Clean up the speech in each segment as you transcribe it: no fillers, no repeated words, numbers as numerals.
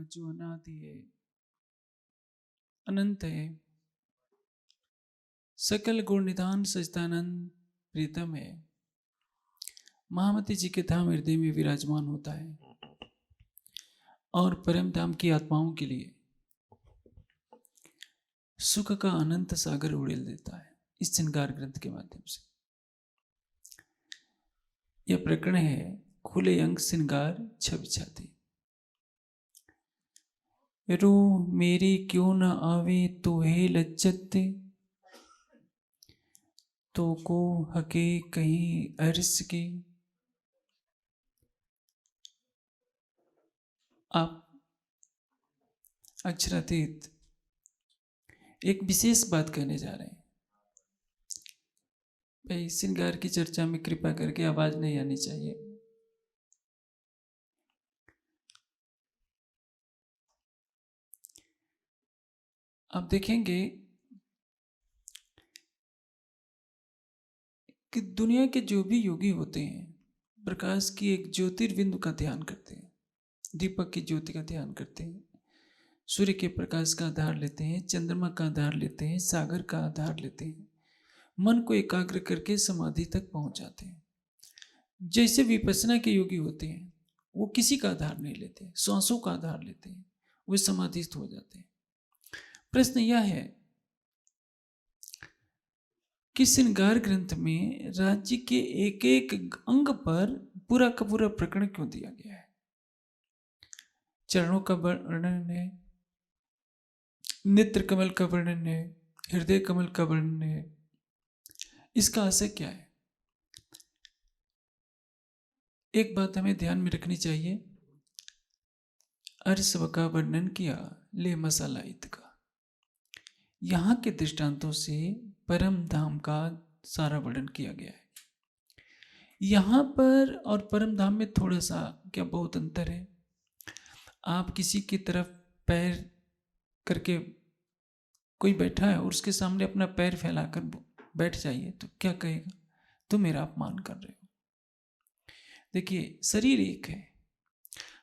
जो अनादि है, अनंत है, सकल गुण निधान सच्चिदानंद प्रीतम है, महामती जी के धाम हृदय में विराजमान होता है और परम धाम की आत्माओं के लिए सुख का अनंत सागर उड़ेल देता है इस श्रृंगार ग्रंथ के माध्यम से। यह प्रकरण है खुले अंग श्रृंगार छवि छाती। रूह मेरी क्यों न आवे तो है लज्जत, तो को हके कहीं अर्श की। आप अक्षरातीत एक विशेष बात कहने जा रहे हैं। भाई श्रृंगार की चर्चा में कृपा करके आवाज नहीं आनी चाहिए। आप देखेंगे कि दुनिया के जो भी योगी होते हैं प्रकाश की एक ज्योतिर्बिंदु का ध्यान करते हैं, दीपक की ज्योति का ध्यान करते हैं, सूर्य के प्रकाश का आधार लेते हैं, चंद्रमा का आधार लेते हैं, सागर का आधार लेते हैं, मन को एकाग्र करके समाधि तक पहुंच जाते हैं। जैसे विपස්සना के योगी होते हैं वो किसी का आधार नहीं लेते, श्वासों का आधार लेते हैं, वे समाधिस्थ हो जाते हैं। प्रश्न यह है कि श्रृंगार ग्रंथ में राज्य के एक एक अंग पर पूरा का पूरा प्रकरण क्यों दिया गया है? चरणों का वर्णन है, नेत्र कमल का वर्णन है, हृदय कमल का वर्णन है। इसका आशय क्या है? एक बात हमें ध्यान में रखनी चाहिए। अर्शव का वर्णन किया, ले मसाला इत का। यहाँ के दृष्टांतों से परम धाम का सारा वर्णन किया गया है। यहाँ पर और परम धाम में थोड़ा सा क्या बहुत अंतर है। आप किसी की तरफ पैर करके कोई बैठा है और उसके सामने अपना पैर फैलाकर बैठ जाइए तो क्या कहेगा? तुम मेरा अपमान कर रहे हो। देखिए शरीर एक है,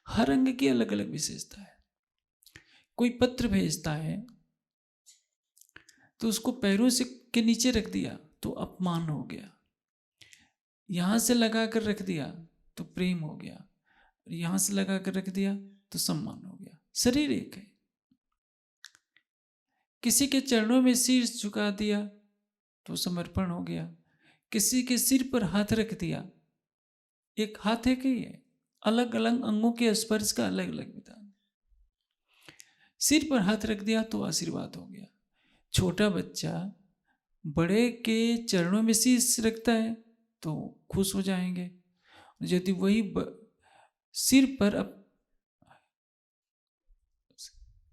हर अंग की अलग अलग विशेषता है। कोई पत्र भेजता है तो उसको पैरों से के नीचे रख दिया तो अपमान हो गया, यहां से लगा कर रख दिया तो प्रेम हो गया, यहां से लगा कर रख दिया तो सम्मान हो गया। शरीर एक है। किसी के चरणों में सिर झुका दिया तो समर्पण हो गया, किसी के सिर पर हाथ रख दिया, एक हाथ है कि ये अलग अलग अंगों के स्पर्श का अलग अलग विधान। सिर पर हाथ रख दिया तो आशीर्वाद हो गया। छोटा बच्चा बड़े के चरणों में शीश रखता है तो खुश हो जाएंगे। यदि वही सिर पर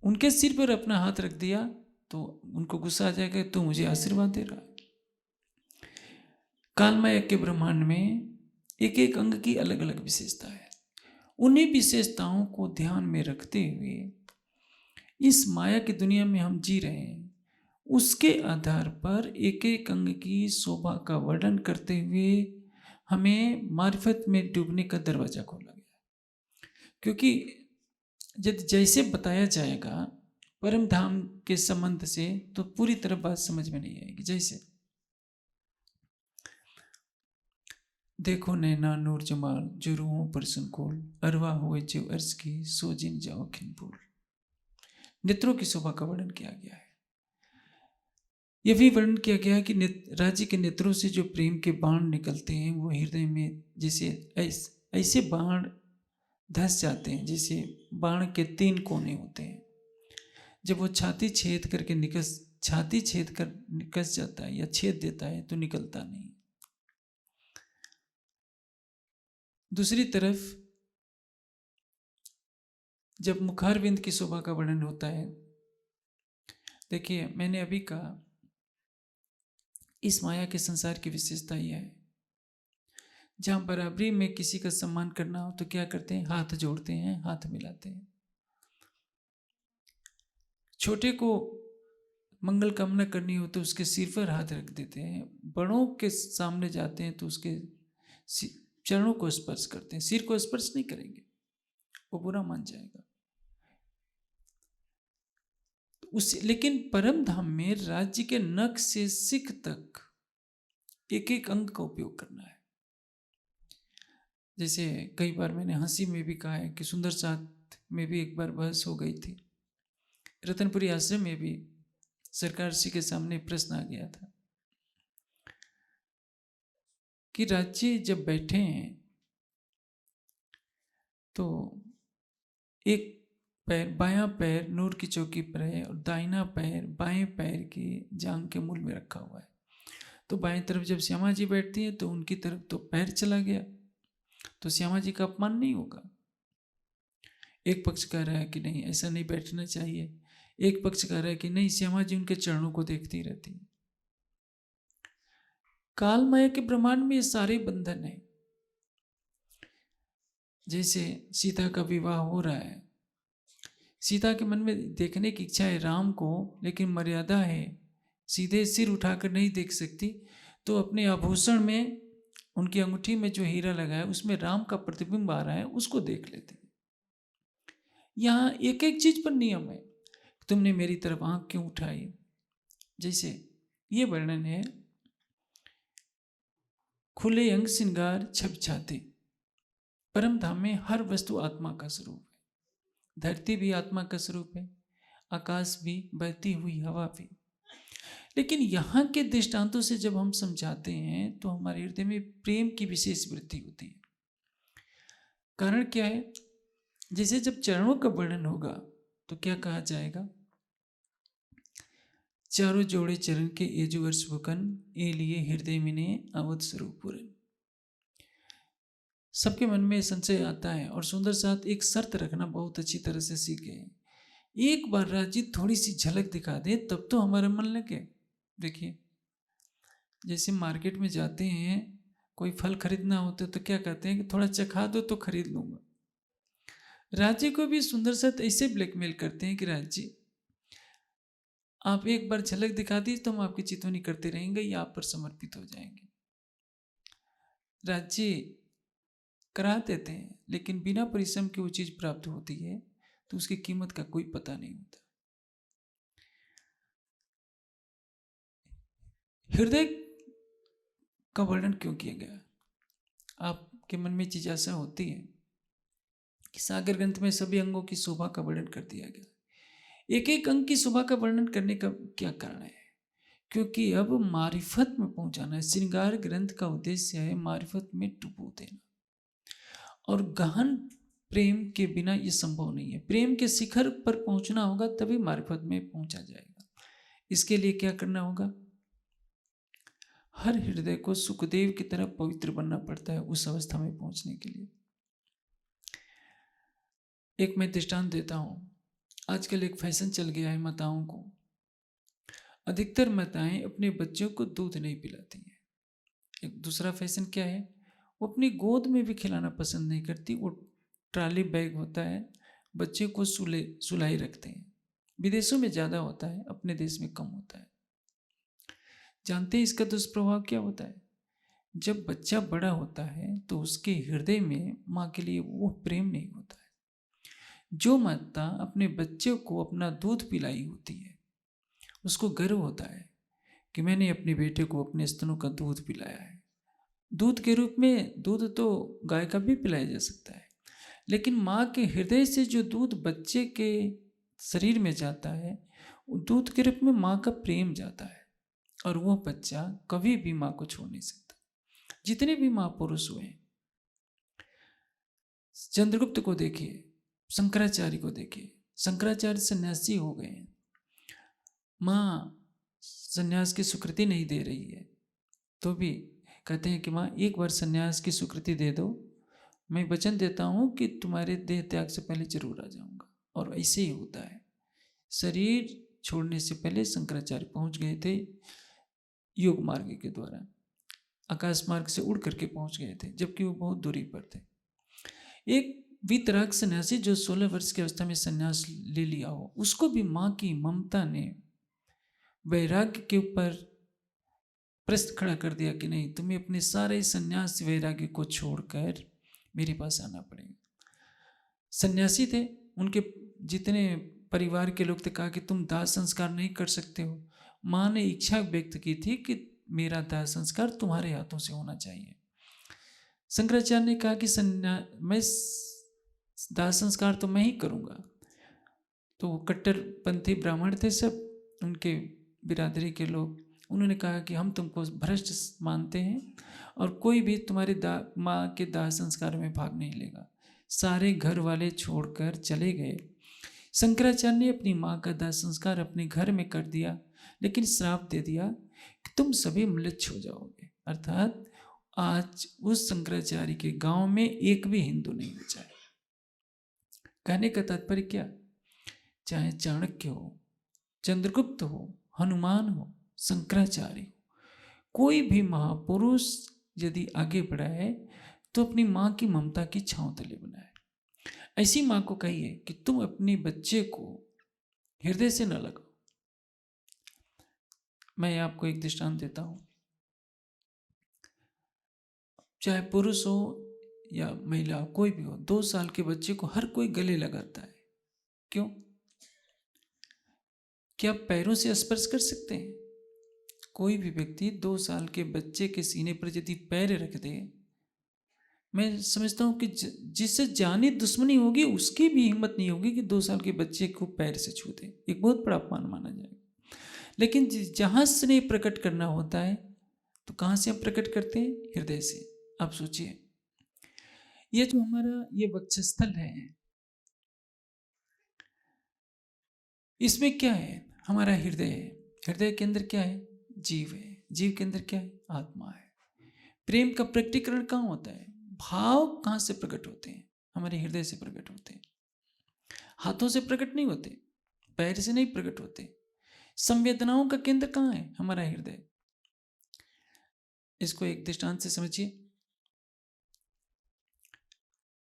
उनके सिर पर अपना हाथ रख दिया तो उनको गुस्सा आ जाएगा, तो मुझे आशीर्वाद दे रहा है। कालमय के ब्रह्मांड में एक एक अंग की अलग अलग विशेषता है। उन्हीं विशेषताओं को ध्यान में रखते हुए इस माया की दुनिया में हम जी रहे हैं, उसके आधार पर एक एक अंग की शोभा का वर्णन करते हुए हमें मार्फत में डूबने का दरवाजा खोला गया। क्योंकि यदि जैसे बताया जाएगा परम धाम के संबंध से तो पूरी तरह बात समझ में नहीं आएगी। जैसे देखो नैना नूर जमाल जो रूहों पर संकोल, अरवा हुए जो अर्ज की सो जिन जाओ खिन भूल। नेत्रों की शोभा का वर्णन किया गया है। यह भी वर्णन किया गया है कि राज्य के नेत्रों से जो प्रेम के बाण निकलते हैं वो हृदय में जैसे ऐसे बाण धस जाते हैं जैसे बाण के 3 कोने होते हैं। जब वो छाती छेद कर निकस जाता है या छेद देता है तो निकलता नहीं। दूसरी तरफ जब मुखारविंद की शोभा का वर्णन होता है, देखिए मैंने अभी कहा इस माया के संसार की विशेषता यह है, जहां बराबरी में किसी का सम्मान करना हो तो क्या करते हैं? हाथ जोड़ते हैं, हाथ मिलाते हैं। छोटे को मंगल कामना करनी हो तो उसके सिर पर हाथ रख देते हैं। बड़ों के सामने जाते हैं तो उसके चरणों को स्पर्श करते हैं। सिर को स्पर्श नहीं करेंगे, वो बुरा मान जाएगा। लेकिन परम धाम में राज्य के नख से सिख तक एक एक अंग का उपयोग करना है। जैसे कई बार मैंने हंसी में भी कहा है कि सुंदर साथ में भी एक बार बहस हो गई थी। रतनपुरी आश्रम में भी सरकार श्री के सामने प्रश्न आ गया था कि राज्य जब बैठे हैं तो एक पैर, बायां पैर नूर की चौकी पर है और दाहिना पैर बाएं पैर की जांघ के मूल में रखा हुआ है। तो बाएं तरफ जब श्यामा जी बैठती है तो उनकी तरफ तो पैर चला गया, तो श्यामा जी का अपमान नहीं होगा। एक पक्ष कह रहा है कि नहीं ऐसा नहीं बैठना चाहिए, एक पक्ष कह रहा है कि नहीं श्यामा जी उनके चरणों को देखती रहती है। काल माया के ब्रह्मांड में ये सारे बंधन है। जैसे सीता का विवाह हो रहा है, सीता के मन में देखने की इच्छा है राम को, लेकिन मर्यादा है, सीधे सिर उठाकर नहीं देख सकती, तो अपने आभूषण में उनकी अंगूठी में जो हीरा लगा है उसमें राम का प्रतिबिंब आ रहा है, उसको देख लेती है। यहाँ एक एक चीज पर नियम है, तुमने मेरी तरफ आंख क्यों उठाई। जैसे ये वर्णन है, खुले अंग श्रृंगार छप छाते। परम धाम में हर वस्तु आत्मा का स्वरूप है। धरती भी आत्मा का स्वरूप है, आकाश भी, बहती हुई हवा भी। लेकिन यहाँ के दृष्टांतों से जब हम समझाते हैं तो हमारे हृदय में प्रेम की विशेष वृद्धि होती है। कारण क्या है? जैसे जब चरणों का वर्णन होगा तो क्या कहा जाएगा? चारों जोड़े चरण के एजु अर्श भुकन ए लिए हृदय मिने अवध स्वरूप पूरन। सबके मन में संशय आता है और सुंदर साथ एक शर्त रखना बहुत अच्छी तरह से सीखे। एक बार राजी थोड़ी सी झलक दिखा दे तब तो हमारा मन लगे। देखिए जैसे मार्केट में जाते हैं, कोई फल खरीदना होता है तो क्या कहते हैं कि थोड़ा चखा दो तो खरीद लूंगा। राज्य को भी सुंदर साथ ऐसे ब्लैकमेल करते हैं कि राज्य आप एक बार झलक दिखा दी तो हम आपकी चितवनी करते रहेंगे या आप पर समर्पित हो जाएंगे। राज्य करा देते हैं, लेकिन बिना परिश्रम के वो चीज प्राप्त होती है तो उसकी कीमत का कोई पता नहीं होता। हृदय का वर्णन क्यों किया गया? आपके मन में जिज्ञासा होती है कि सागर ग्रंथ में सभी अंगों की शोभा का वर्णन कर दिया गया, एक एक अंग की शोभा का वर्णन करने का क्या कारण है? क्योंकि अब मारिफत में पहुंचाना है। श्रृंगार ग्रंथ का उद्देश्य है मारिफत में डुबो देना, और गहन प्रेम के बिना ये संभव नहीं है। प्रेम के शिखर पर पहुंचना होगा तभी मारिफत में पहुंचा जाएगा। इसके लिए क्या करना होगा? हर हृदय को सुखदेव की तरह पवित्र बनना पड़ता है उस अवस्था में पहुंचने के लिए। एक मैं दृष्टांत देता हूं। आजकल एक फैशन चल गया है माताओं को। अधिकतर माताएं अपने बच्चों को दूध नहीं पिलाती हैं। एक दूसरा फैशन क्या है? वो अपनी गोद में भी खिलाना पसंद नहीं करती। वो ट्रॉली बैग होता है, बच्चे को सुलाई रखते हैं। विदेशों में ज़्यादा होता है, अपने देश में कम होता है। जानते हैं इसका दुष्प्रभाव क्या होता है? जब बच्चा बड़ा होता है तो उसके हृदय में माँ के लिए वो प्रेम नहीं होता है। जो माता अपने बच्चे को अपना दूध पिलाई होती है उसको गर्व होता है कि मैंने अपने बेटे को अपने स्तनों का दूध पिलाया है। दूध के रूप में दूध तो गाय का भी पिलाया जा सकता है, लेकिन माँ के हृदय से जो दूध बच्चे के शरीर में जाता है वो दूध के रूप में माँ का प्रेम जाता है, और वो बच्चा कभी भी माँ को छोड़ नहीं सकता। जितने भी महापुरुष हुए, चंद्रगुप्त को देखिए, शंकराचार्य को देखिए। शंकराचार्य सन्यासी हो गए, माँ सन्यास की स्वीकृति नहीं दे रही है तो भी कहते हैं कि माँ एक बार सन्यास की स्वीकृति दे दो, मैं वचन देता हूँ कि तुम्हारे देह त्याग से पहले जरूर आ जाऊँगा। और ऐसे ही होता है। शरीर छोड़ने से पहले शंकराचार्य पहुँच गए थे योग मार्ग के द्वारा, आकाश मार्ग से उड़ करके पहुँच गए थे, जबकि वो बहुत दूरी पर थे। एक वितराग सन्यासी जो 16 वर्ष की अवस्था में सन्यास ले लिया हो, उसको भी माँ की ममता ने वैराग्य के ऊपर प्रश्न खड़ा कर दिया कि नहीं, तुम्हें अपने सारे सन्यास वैराग्य को छोड़कर मेरे पास आना पड़ेगा। सन्यासी थे, उनके जितने परिवार के लोग ने कहा कि तुम दाह संस्कार नहीं कर सकते हो। माँ ने इच्छा व्यक्त की थी कि मेरा दाह संस्कार तुम्हारे हाथों से होना चाहिए। शंकराचार्य ने कहा कि मैं दाह संस्कार तो मैं ही करूँगा। तो वो कट्टरपंथी ब्राह्मण थे सब, उनके बिरादरी के लोग। उन्होंने कहा कि हम तुमको भ्रष्ट मानते हैं और कोई भी तुम्हारे माँ के दाह संस्कार में भाग नहीं लेगा। सारे घर वाले छोड़कर चले गए। शंकराचार्य ने अपनी माँ का दाह संस्कार अपने घर में कर दिया, लेकिन श्राप दे दिया कि तुम सभी म्लेच्छ हो जाओगे। अर्थात आज उस शंकराचार्य के गांव में एक भी हिंदू नहीं बचा है। कहने का तात्पर्य क्या? चाहे चाणक्य हो, चंद्रगुप्त हो, हनुमान हो, शंकराचार्य हो, कोई भी महापुरुष यदि आगे बढ़ा है तो अपनी माँ की ममता की छांव तले बना है। ऐसी माँ को कहिए कि तुम अपने बच्चे को हृदय से न लगाओ। मैं आपको एक दृष्टांत देता हूं। चाहे पुरुष हो या महिला, कोई भी हो, 2 साल के बच्चे को हर कोई गले लगाता है। क्यों? क्या पैरों से स्पर्श कर सकते हैं? कोई भी व्यक्ति 2 साल के बच्चे के सीने पर यदि पैर रख दे, मैं समझता हूं कि जिससे जानी दुश्मनी होगी उसकी भी हिम्मत नहीं होगी कि 2 साल के बच्चे को पैर से छू दे। एक बहुत बड़ा अपमान माना जाएगा। लेकिन जहां स्नेह प्रकट करना होता है तो कहां से हम प्रकट करते हैं? हृदय से। आप सोचिए, ये जो हमारा ये वक्षस्थल है, इसमें क्या है? हमारा हृदय है। हृदय के अंदर क्या है? जीव है। जीव के अंदर क्या है? आत्मा है। प्रेम का प्रकटीकरण कहाँ होता है? भाव कहाँ से प्रकट होते हैं? हमारे हृदय से प्रकट होते हैं। हाथों से प्रकट नहीं होते, पैर से नहीं प्रकट होते। संवेदनाओं का केंद्र कहाँ है? हमारा हृदय। इसको एक दृष्टांत से समझिए।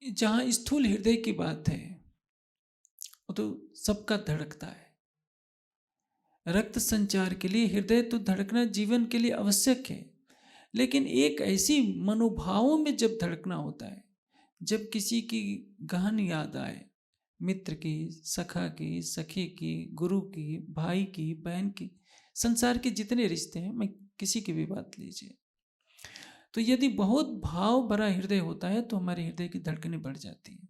जहां स्थूल हृदय की बात है वो तो सबका धड़कता है। रक्त संचार के लिए हृदय तो धड़कना जीवन के लिए आवश्यक है, लेकिन एक ऐसी मनोभावों में जब धड़कना होता है, जब किसी की गहन याद आए, मित्र की, सखा की, सखी की, गुरु की, भाई की, बहन की, संसार के जितने रिश्ते हैं, मैं किसी की भी बात लीजिए, तो यदि बहुत भाव भरा हृदय होता है तो हमारे हृदय की धड़कनें बढ़ जाती हैं।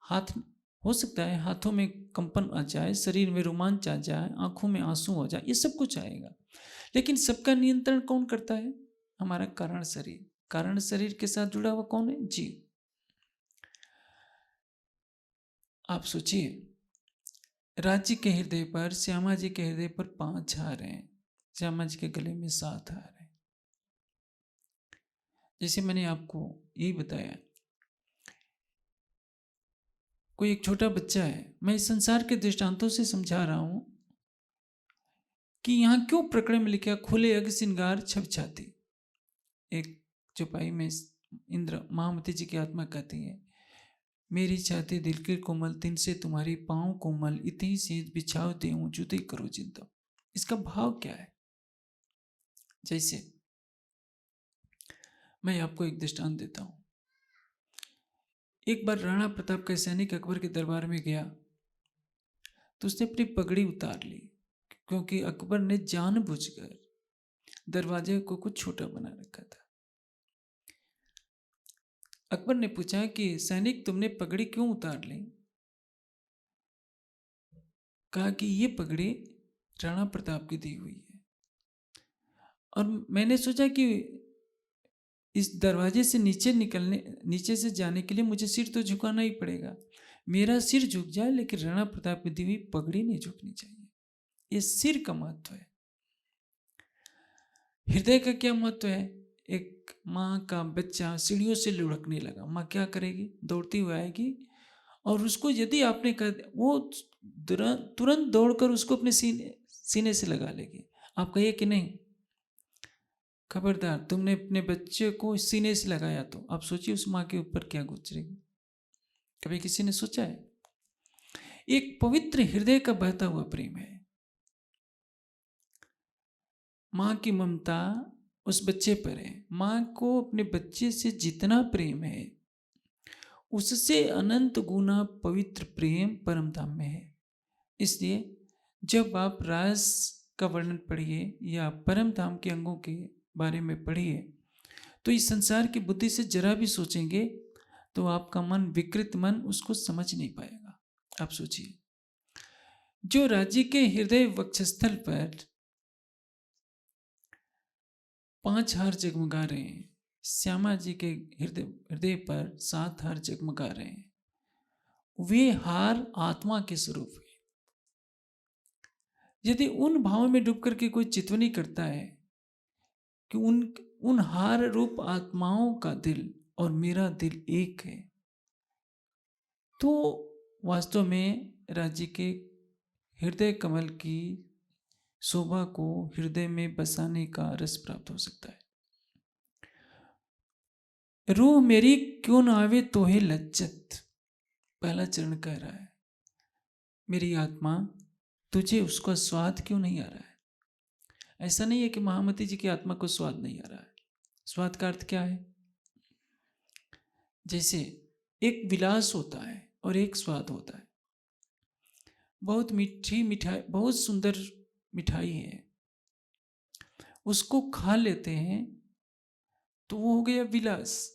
हाथ हो सकता है हाथों में कंपन आ जाए, शरीर में रोमांच आ जाए, आंखों में आंसू हो जाए, ये सब कुछ आएगा, लेकिन सबका नियंत्रण कौन करता है? हमारा कारण शरीर। कारण शरीर के साथ जुड़ा हुआ कौन है? जीव। आप सोचिए, राज्य के हृदय पर, श्यामा जी के हृदय पर 5 हार हैं, श्यामा जी के गले में 7 हार हैं। जैसे मैंने आपको यही बताया, कोई एक छोटा बच्चा है, मैं इस संसार के दृष्टांतों से समझा रहा हूं कि यहां क्यों प्रकरण में लिखा खुले अग श्रृंगार छब छाती। एक चौपाई में इंद्र महामती जी की आत्मा कहती है, मेरी छाती दिल के कोमल, तिन से तुम्हारी पाँव कोमल, इतनी से बिछाओ देऊं जुदे करो जिंदा। इसका भाव क्या है? जैसे मैं आपको एक दृष्टांत देता हूं। एक बार राणा प्रताप का सैनिक अकबर के दरबार में गया तो उसने अपनी पगड़ी उतार ली, क्योंकि अकबर ने जानबूझकर दरवाजे को कुछ छोटा बना रखा था। अकबर ने पूछा कि सैनिक, तुमने पगड़ी क्यों उतार ली? कहा कि ये पगड़ी राणा प्रताप की दी हुई है और मैंने सोचा कि इस दरवाजे से नीचे से जाने के लिए मुझे सिर तो झुकाना ही पड़ेगा। मेरा सिर झुक जाए लेकिन राणा प्रताप की दी हुई पगड़ी नहीं झुकनी चाहिए। ये सिर का महत्व है। हृदय का क्या महत्व है? एक माँ का बच्चा सीढ़ियों से लुढ़कने लगा, माँ क्या करेगी? दौड़ती हुई आएगी और उसको यदि आपने कहा, वो तुरंत दौड़कर उसको अपने सीने से लगा लेगी। आप कहिए कि नहीं, खबरदार, तुमने अपने बच्चे को सीने से लगाया तो आप सोचिए उस माँ के ऊपर क्या गुजरेगी। कभी किसी ने सोचा है? एक पवित्र हृदय का बहता हुआ प्रेम है। माँ की ममता उस बच्चे पर है। माँ को अपने बच्चे से जितना प्रेम है उससे अनंत गुना पवित्र प्रेम परम धाम में है। इसलिए जब आप रास का वर्णन पढ़िए या परम धाम के अंगों के बारे में पढ़िए, तो इस संसार की बुद्धि से जरा भी सोचेंगे तो आपका मन, विकृत मन, उसको समझ नहीं पाएगा। आप सोचिए, जो राज्य के हृदय वक्षस्थल पर 5 हार जगमगा रहे हैं, श्यामा जी के हृदय पर 7 हार जगमगा रहे हैं, वे हार आत्मा के स्वरूप है। यदि उन भावों में डूब करके कोई चितवनी करता है कि उन हार रूप आत्माओं का दिल और मेरा दिल एक है, तो वास्तव में राज्य के हृदय कमल की शोभा को हृदय में बसाने का रस प्राप्त हो सकता है। रूह मेरी क्यों न आवे तोहे लज्जत, पहला चरण कह रहा है, मेरी आत्मा तुझे उसका स्वाद क्यों नहीं आ रहा है। ऐसा नहीं है कि महामती जी की आत्मा को स्वाद नहीं आ रहा है। स्वाद का अर्थ क्या है? जैसे एक विलास होता है और एक स्वाद होता है। बहुत मीठी मिठाई, बहुत सुंदर मिठाई है, उसको खा लेते हैं तो वो हो गया विलास,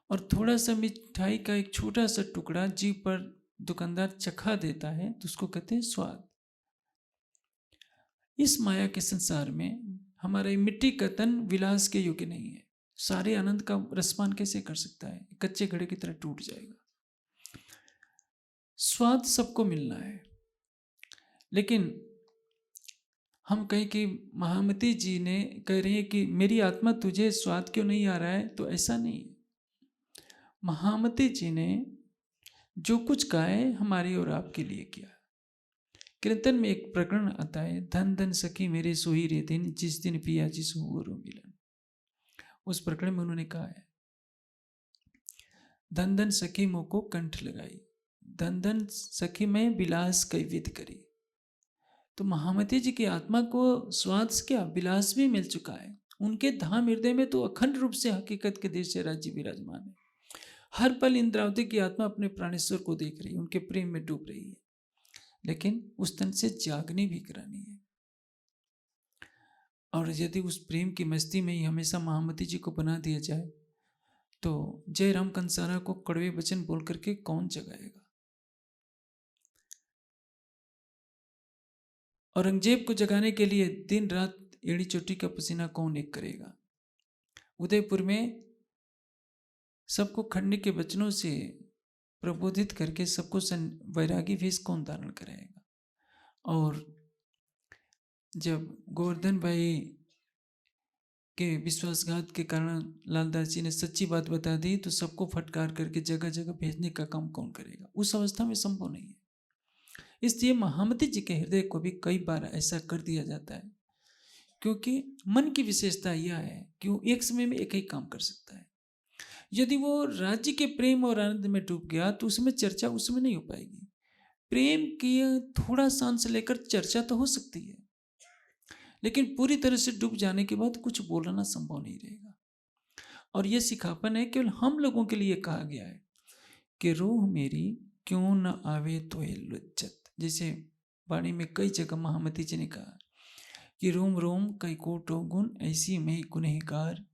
और थोड़ा सा मिठाई का एक छोटा सा टुकड़ा जीभ पर दुकानदार चखा देता है तो उसको कहते हैं स्वाद। इस माया के संसार में हमारा मिट्टी का तन विलास के योग्य नहीं है। सारे आनंद का रसपान कैसे कर सकता है? कच्चे घड़े की तरह टूट जाएगा। स्वाद सबको मिलना है, लेकिन हम कहें कि महामती जी ने कह रही है कि मेरी आत्मा तुझे स्वाद क्यों नहीं आ रहा है, तो ऐसा नहीं। महामती जी ने जो कुछ कहा है हमारी और आपके लिए किया। कीर्तन में एक प्रकरण आता है, धन धन सखी मेरे सोई रे दिन, जिस दिन पिया जी सो गुरु मिलन। उस प्रकरण में उन्होंने कहा है, धन धन सखी मोह को कंठ लगाई, धन धन सखी में विलास कई विध करी। तो महामती जी की आत्मा को स्वाद क्या, विलास भी मिल चुका है। उनके धाम हृदय में तो अखंड रूप से हकीकत के देश से राज्य विराजमान है। हर पल इंद्रावती की आत्मा अपने प्राणेश्वर को देख रही है, उनके प्रेम में डूब रही है, लेकिन उस तन से जागनी भी करानी है। और यदि उस प्रेम की मस्ती में ही हमेशा महामती जी को बना दिया जाए तो जय राम कंसारा को कड़वे वचन बोल करके कौन जगाएगा? औरंगजेब को जगाने के लिए दिन रात एड़ी चोटी का पसीना कौन एक करेगा? उदयपुर में सबको खंड के वचनों से प्रबोधित करके सबको वैरागी वेश कौन धारण कराएगा? और जब गोवर्धन भाई के विश्वासघात के कारण लालदास जी ने सच्ची बात बता दी तो सबको फटकार करके जगह जगह भेजने का काम कौन करेगा? उस अवस्था में संभव नहीं है। इसलिए महामती जी के हृदय को भी कई बार ऐसा कर दिया जाता है, क्योंकि मन की विशेषता यह है कि वो एक समय में एक ही काम कर सकता है। यदि वो राज्य के प्रेम और आनंद में डूब गया तो उसमें चर्चा उसमें नहीं हो पाएगी। प्रेम की थोड़ा सा अंश लेकर चर्चा तो हो सकती है, लेकिन पूरी तरह से डूब जाने के बाद कुछ बोलना संभव नहीं रहेगा। और यह सिखापन है, केवल हम लोगों के लिए कहा गया है कि रूह मेरी क्यों न आवे तो लज्जत। जैसे वाणी में कई जगह महामती जी ने कहा कि रोम रोम कई कोटो गुण, ऐसी मैं गुनहगार,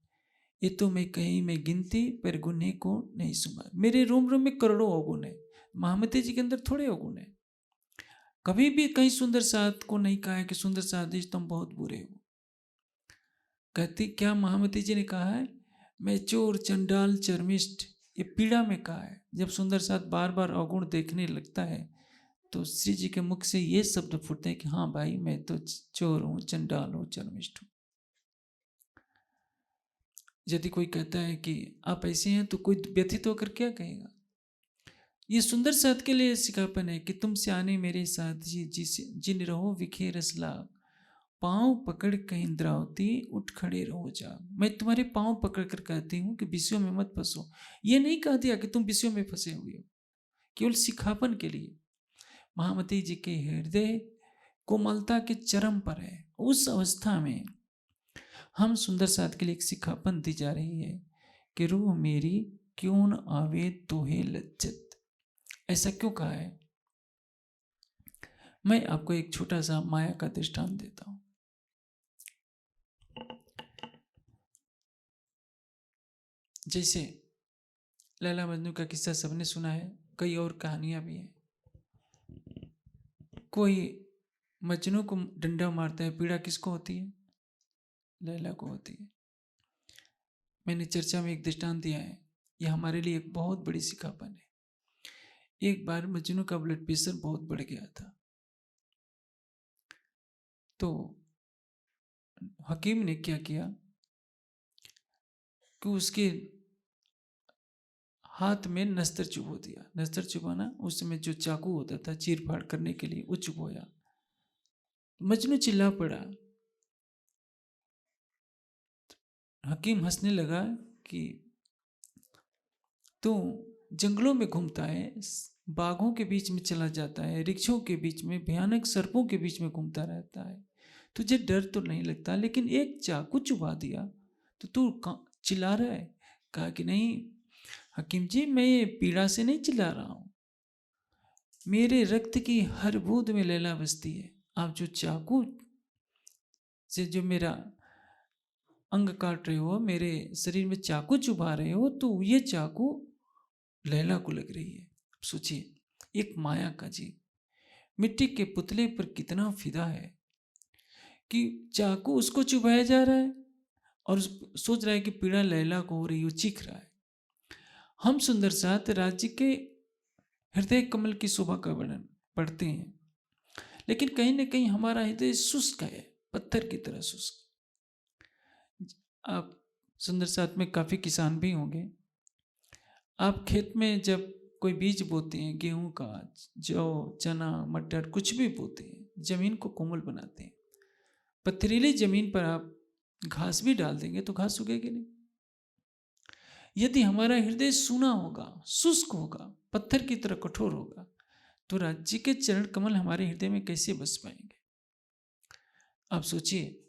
ये तो मैं कहीं में गिनती पर गुन्हे को नहीं सुमार। मेरे रोम रोम में करोड़ों अवगुण है, महामती जी के अंदर थोड़े अवगुण है। कभी भी कहीं सुंदर साध को नहीं कहा है कि सुंदर साधिश तुम बहुत बुरे हो। कहती क्या महामती जी ने कहा है, मैं चोर चंडाल चर्मिष्ठ, ये पीड़ा में कहा है। जब सुंदर साथ बार बार अवगुण देखने लगता है तो श्री जी के मुख से ये शब्द फूटते हैं कि हाँ भाई मैं तो चोर हूँ, चंडाल हूँ, चर्मिष्ठ हूँ। यदि कोई कहता है कि आप ऐसे हैं तो कोई व्यथित होकर क्या कहेगा? ये सुंदर साथ के लिए सिखापन है कि तुम सियाने मेरे साथ जिन रहो विखे रस लाग, पाँव पकड़ कहीं इंद्रावती उठ खड़े रहो जाग। मैं तुम्हारे पाँव पकड़ कर कहती हूँ कि विषयों में मत फंसो। ये नहीं कह दिया कि तुम विषयों में फंसे हुए हो, केवल सिखापन के लिए। महामती जी के हृदय कोमलता के चरम पर है। उस अवस्था में हम सुंदर साथ के लिए एक सिखापन दी जा रही है कि रूह मेरी क्यों न आवे तोहे लज्जत। ऐसा क्यों कहा है? मैं आपको एक छोटा सा माया का दृष्टांत देता हूँ। जैसे लैला मजनू का किस्सा सबने सुना है, कई और कहानियां भी हैं। कोई मजनू को डंडा मारता है, पीड़ा किसको होती है? लैला को होती है। मैंने चर्चा में एक दृष्टांत दिया है, यह हमारे लिए एक बहुत बड़ी सिखापन है। एक बार मजनू का ब्लड प्रेशर बहुत बढ़ गया था, तो हकीम ने क्या किया कि उसके हाथ में नस्तर चुभो दिया। नस्तर चुभाना, उस समय जो चाकू होता था चीर फाड़ करने के लिए, वो चुभोया। मजनू चिल्ला पड़ा। हकीम हंसने लगा कि तू जंगलों में घूमता है, बाघों के बीच में चला जाता है, वृक्षों के बीच में, भयानक सर्पों के बीच में घूमता रहता है, तुझे डर तो नहीं लगता, लेकिन एक चाकू चुभा दिया तो तू चिल्ला रहा है। कहा कि नहीं हकीम जी, मैं ये पीड़ा से नहीं चिल्ला रहा हूं, मेरे रक्त की हर बूंद में लैला बसती है। आप जो चाकू से जो मेरा अंग काट रहे हो, मेरे शरीर में चाकू चुभा रहे हो, तो ये चाकू लैला को लग रही है। सोचिए, एक माया का जीव मिट्टी के पुतले पर कितना फिदा है कि चाकू उसको चुभाया जा रहा है और सोच रहा है कि पीड़ा लैला को हो रही है, वो चीख रहा है। हम सुंदर साथ राज्य के हृदय कमल की शोभा का वर्णन पढ़ते हैं, लेकिन कहीं ना कहीं हमारा हृदय शुष्क है, पत्थर की तरह शुष्क। आप सुंदर साथ में काफी किसान भी होंगे। आप खेत में जब कोई बीज बोते हैं, गेहूं का, जौ, चना, मटर, कुछ भी बोते हैं, जमीन को कोमल बनाते हैं। पथरीली जमीन पर आप घास भी डाल देंगे तो घास उगेगी नहीं। यदि हमारा हृदय सूना होगा, शुष्क होगा, पत्थर की तरह कठोर होगा, तो राज्य के चरण कमल हमारे हृदय में कैसे बस पाएंगे? आप सोचिए,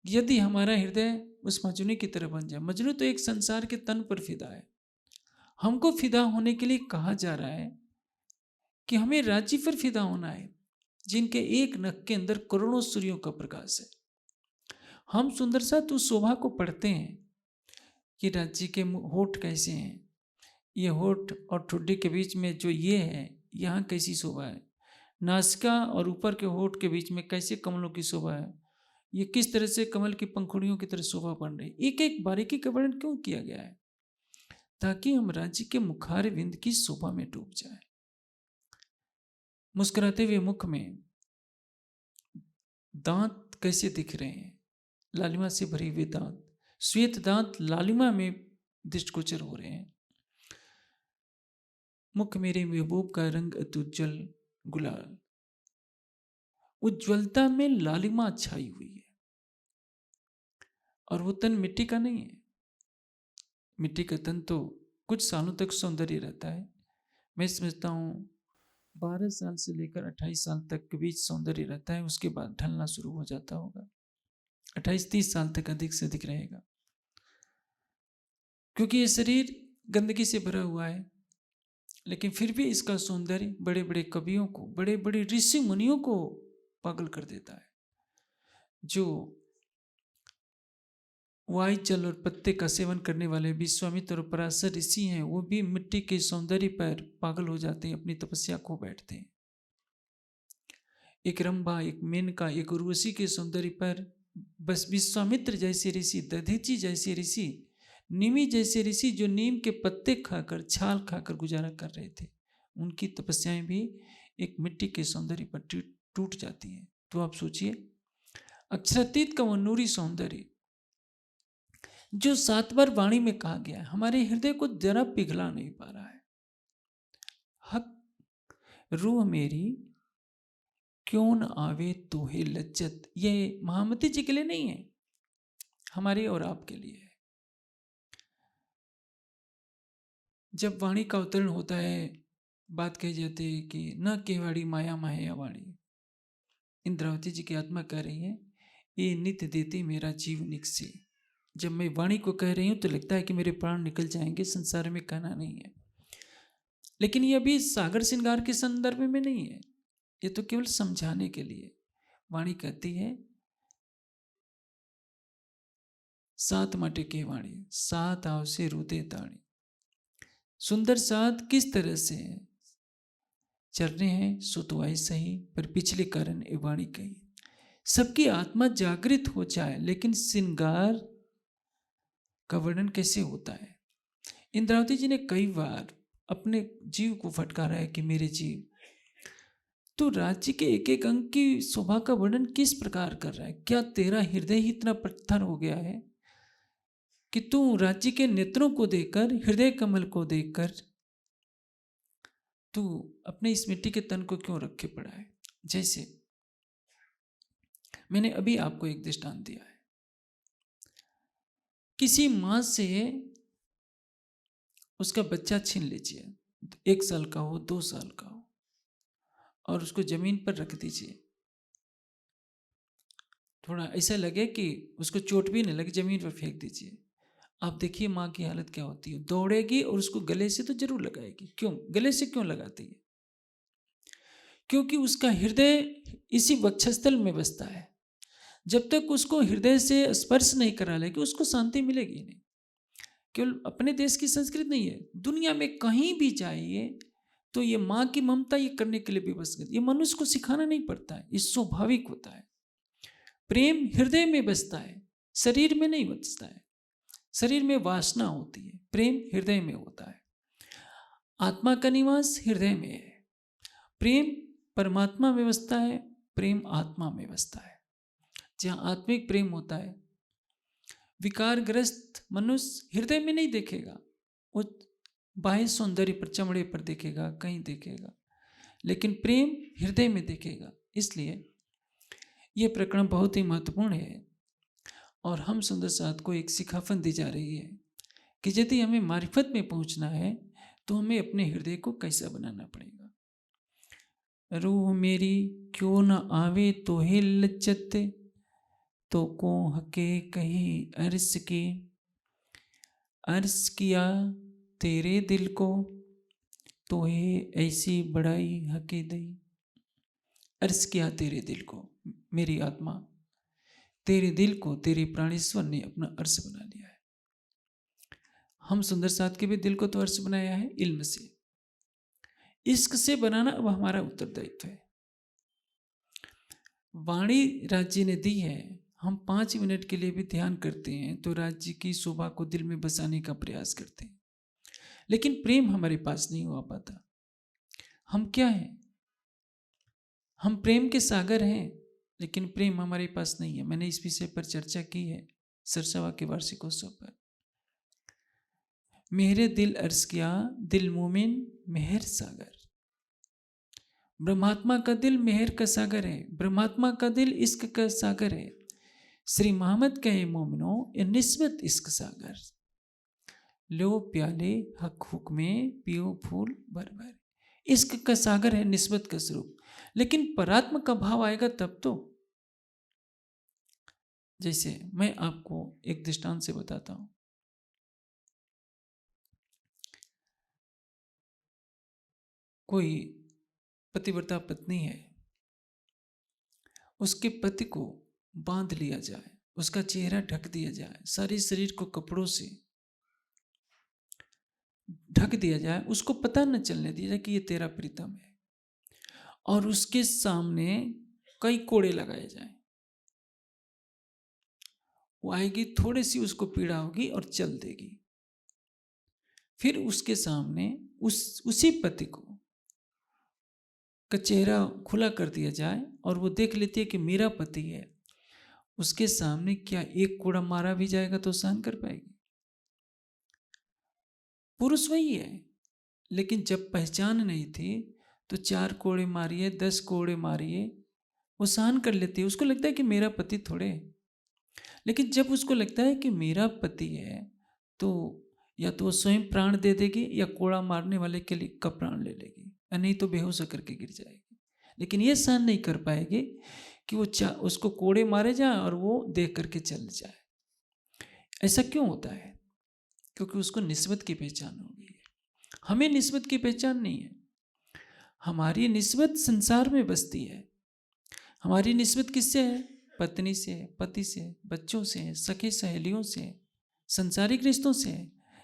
यदि हमारा हृदय उस मजनू की तरह बन जाए। मजनू तो एक संसार के तन पर फिदा है। हमको फिदा होने के लिए कहा जा रहा है कि हमें राज्य पर फिदा होना है, जिनके एक नख के अंदर करोड़ों सूर्यों का प्रकाश है। हम सुंदर सा तो शोभा को पढ़ते हैं कि राज्य के होठ कैसे हैं, ये होठ और ठुड्डी के बीच में जो ये है, यहाँ कैसी शोभा है, नासिका और ऊपर के होठ के बीच में कैसे कमलों की शोभा है, ये किस तरह से कमल की पंखुड़ियों की तरह शोभा बन रही। एक एक बारीकी का वर्णन क्यों किया गया है? ताकि हम राज्य के मुखार विंद की शोभा में डूब जाए। मुस्कुराते हुए मुख में दांत कैसे दिख रहे हैं, लालिमा से भरे हुए दांत, श्वेत दांत लालिमा में दृष्टिगोचर हो रहे हैं। मुख मेरे महबूब का रंग अत्युज्जल गुलाल, उज्ज्वलता में लालिमा छाई हुई है। और वो तन मिट्टी का नहीं है। मिट्टी का तन तो कुछ सालों तक सौंदर्य रहता है। मैं समझता हूँ 12 साल से लेकर 28 साल तक के बीच सौंदर्य रहता है, उसके बाद ढलना शुरू हो जाता होगा। 28-30 साल तक अधिक से अधिक रहेगा, क्योंकि ये शरीर गंदगी से भरा हुआ है। लेकिन फिर भी इसका सौंदर्य बड़े बड़े कवियों को, बड़े बड़े ऋषि मुनियों को पागल कर देता है। जो वायु जल और पत्ते का सेवन करने वाले विश्वामित्र और पराशर ऋषि हैं, वो भी मिट्टी के सौंदर्य पर पागल हो जाते हैं, अपनी तपस्या खो बैठते हैं। एक रंभा, एक मेनका, एक उर्वशी के सौंदर्य पर बस विश्वामित्र जैसे ऋषि, दधीचि जैसे ऋषि, निमि जैसे ऋषि, जो नीम के पत्ते खाकर, छाल खाकर गुजारा कर रहे थे, उनकी तपस्याएं भी एक मिट्टी के सौंदर्य पर टूट जाती हैं। तो आप सोचिए, अक्षरातीत का वो नूरी सौंदर्य जो 7 बार वाणी में कहा गया है, हमारे हृदय को जरा पिघला नहीं पा रहा है। हक रूह मेरी क्यों न आवे तोहे लज्जत, ये महामती जी के लिए नहीं है, हमारे और आपके लिए है। जब वाणी का अवतरण होता है, बात कही जाती है कि न केवाड़ी माया माया वाणी, इंद्रावती जी की आत्मा कह रही है, ये नित्य देती मेरा जीव निकसे। जब मैं वाणी को कह रही हूं तो लगता है कि मेरे प्राण निकल जाएंगे, संसार में कहना नहीं है। लेकिन ये अभी सागर श्रृंगार के संदर्भ में नहीं है, ये तो केवल समझाने के लिए। वाणी कहती है, सात माटे के वाणी सात आवसे रूते ताणी। सुंदर सात किस तरह से चल रहे हैं, सो तो ऐसा ही, पर पिछले कारण ये वाणी कही। सबकी आत्मा जागृत हो जाए, लेकिन श्रृंगार का वर्णन कैसे होता है। इंद्रावती जी ने कई बार अपने जीव को फटकारा है कि मेरे जीव, तो राज्य के एक एक अंग की शोभा का वर्णन किस प्रकार कर रहा है। क्या तेरा हृदय ही इतना पत्थर हो गया है कि तू राज्य के नेत्रों को देखकर, हृदय कमल को देखकर तू अपने इस मिट्टी के तन को क्यों रखे पड़ा है। जैसे मैंने अभी आपको एक दृष्टांत दिया है, किसी मां से उसका बच्चा छीन लीजिए, 1 साल का हो, 2 साल का हो, और उसको जमीन पर रख दीजिए। थोड़ा ऐसा लगे कि उसको चोट भी नहीं लगे, जमीन पर फेंक दीजिए। आप देखिए माँ की हालत क्या होती है। दौड़ेगी और उसको गले से तो जरूर लगाएगी। क्यों गले से क्यों लगाती है? क्योंकि उसका हृदय इसी वक्षस्थल में बसता है। जब तक उसको हृदय से स्पर्श नहीं करा लेगी, उसको शांति मिलेगी नहीं। केवल अपने देश की संस्कृति नहीं है, दुनिया में कहीं भी जाइए तो ये माँ की ममता ये करने के लिए विवश है। ये मनुष्य को सिखाना नहीं पड़ता है, ये स्वाभाविक होता है। प्रेम हृदय में बसता है, शरीर में नहीं बसता है। शरीर में वासना होती है, प्रेम हृदय में होता है। आत्मा का निवास हृदय में है। प्रेम परमात्मा में बसता है, प्रेम आत्मा में बसता है। जहाँ आत्मिक प्रेम होता है, विकारग्रस्त मनुष्य हृदय में नहीं देखेगा, वो बाह्य सौंदर्य पर, चमड़े पर देखेगा, कहीं देखेगा, लेकिन प्रेम हृदय में देखेगा। इसलिए ये प्रकरण बहुत ही महत्वपूर्ण है और हम सुंदर साथ को एक सिखाफत दी जा रही है कि यदि हमें मारिफत में पहुंचना है तो हमें अपने हृदय को कैसा बनाना पड़ेगा। रूह मेरी क्यों न आवे तो हे लज्जत, तो को हके कही अर्ज की। अर्ज किया तेरे दिल को, तो हे ऐसी बड़ाई हके दई। अर्ज किया तेरे दिल को, मेरी आत्मा तेरे दिल को तेरे प्राणेश्वर ने अपना अर्श बना लिया है। हम सुंदर साथ के भी दिल को तो अर्श बनाया है इल्म से। इश्क से बनाना अब हमारा उत्तरदायित्व है। वाणी राज्य ने दी है, हम 5 मिनट के लिए भी ध्यान करते हैं तो राज्य की शोभा को दिल में बसाने का प्रयास करते हैं, लेकिन प्रेम हमारे पास नहीं हुआ पाता। हम क्या हैं? हम प्रेम के सागर हैं, लेकिन प्रेम हमारे पास नहीं है। मैंने इस विषय पर चर्चा की है सरसवा के वार्षिकोत्सव पर। मेरे दिल अर्ज किया, दिल मोमिन मेहर सागर। ब्रह्मात्मा का दिल मेहर का सागर है, ब्रह्मात्मा का दिल इश्क का सागर है। श्री मोहम्मद कहे मोमिनो ये निस्बत इश्क सागर। लो प्याले हक हुक्मे पियो फूल भर भर। इश्क का सागर है, निस्बत का स्वरूप। लेकिन परात्म का भाव आएगा तब तो। जैसे मैं आपको एक दृष्टांत से बताता हूं। कोई पतिव्रता पत्नी है, उसके पति को बांध लिया जाए, उसका चेहरा ढक दिया जाए, सारे शरीर को कपड़ों से ढक दिया जाए, उसको पता न चलने दिया जाए कि ये तेरा प्रीतम है, और उसके सामने कई कोड़े लगाए जाए। वो आएगी, थोड़ी सी उसको पीड़ा होगी और चल देगी। फिर उसके सामने उसी पति को का चेहरा खुला कर दिया जाए और वो देख लेती है कि मेरा पति है। उसके सामने क्या एक कोड़ा मारा भी जाएगा तो सहन कर पाएगी? पुरुष वही है, लेकिन जब पहचान नहीं थी तो 4 कोड़े मारिए, 10 कोड़े मारिए, वो सहन कर लेती है। उसको लगता है कि मेरा पति थोड़े। लेकिन जब उसको लगता है कि मेरा पति है तो या तो वो स्वयं प्राण दे देगी या कोड़ा मारने वाले के लिए का प्राण ले लेगी, या नहीं तो बेहोश होकर के गिर जाएगी। लेकिन ये सहन नहीं कर पाएगी कि वो उसको कोड़े मारे जाए और वो देख करके चल जाए। ऐसा क्यों होता है? क्योंकि उसको निस्बत की पहचान हो गई है। हमें निस्बत की पहचान नहीं है। हमारी निस्बत संसार में बसती है। हमारी निस्बत किससे है? पत्नी से, पति से, बच्चों से, सखी सहेलियों से, संसारिक रिश्तों से।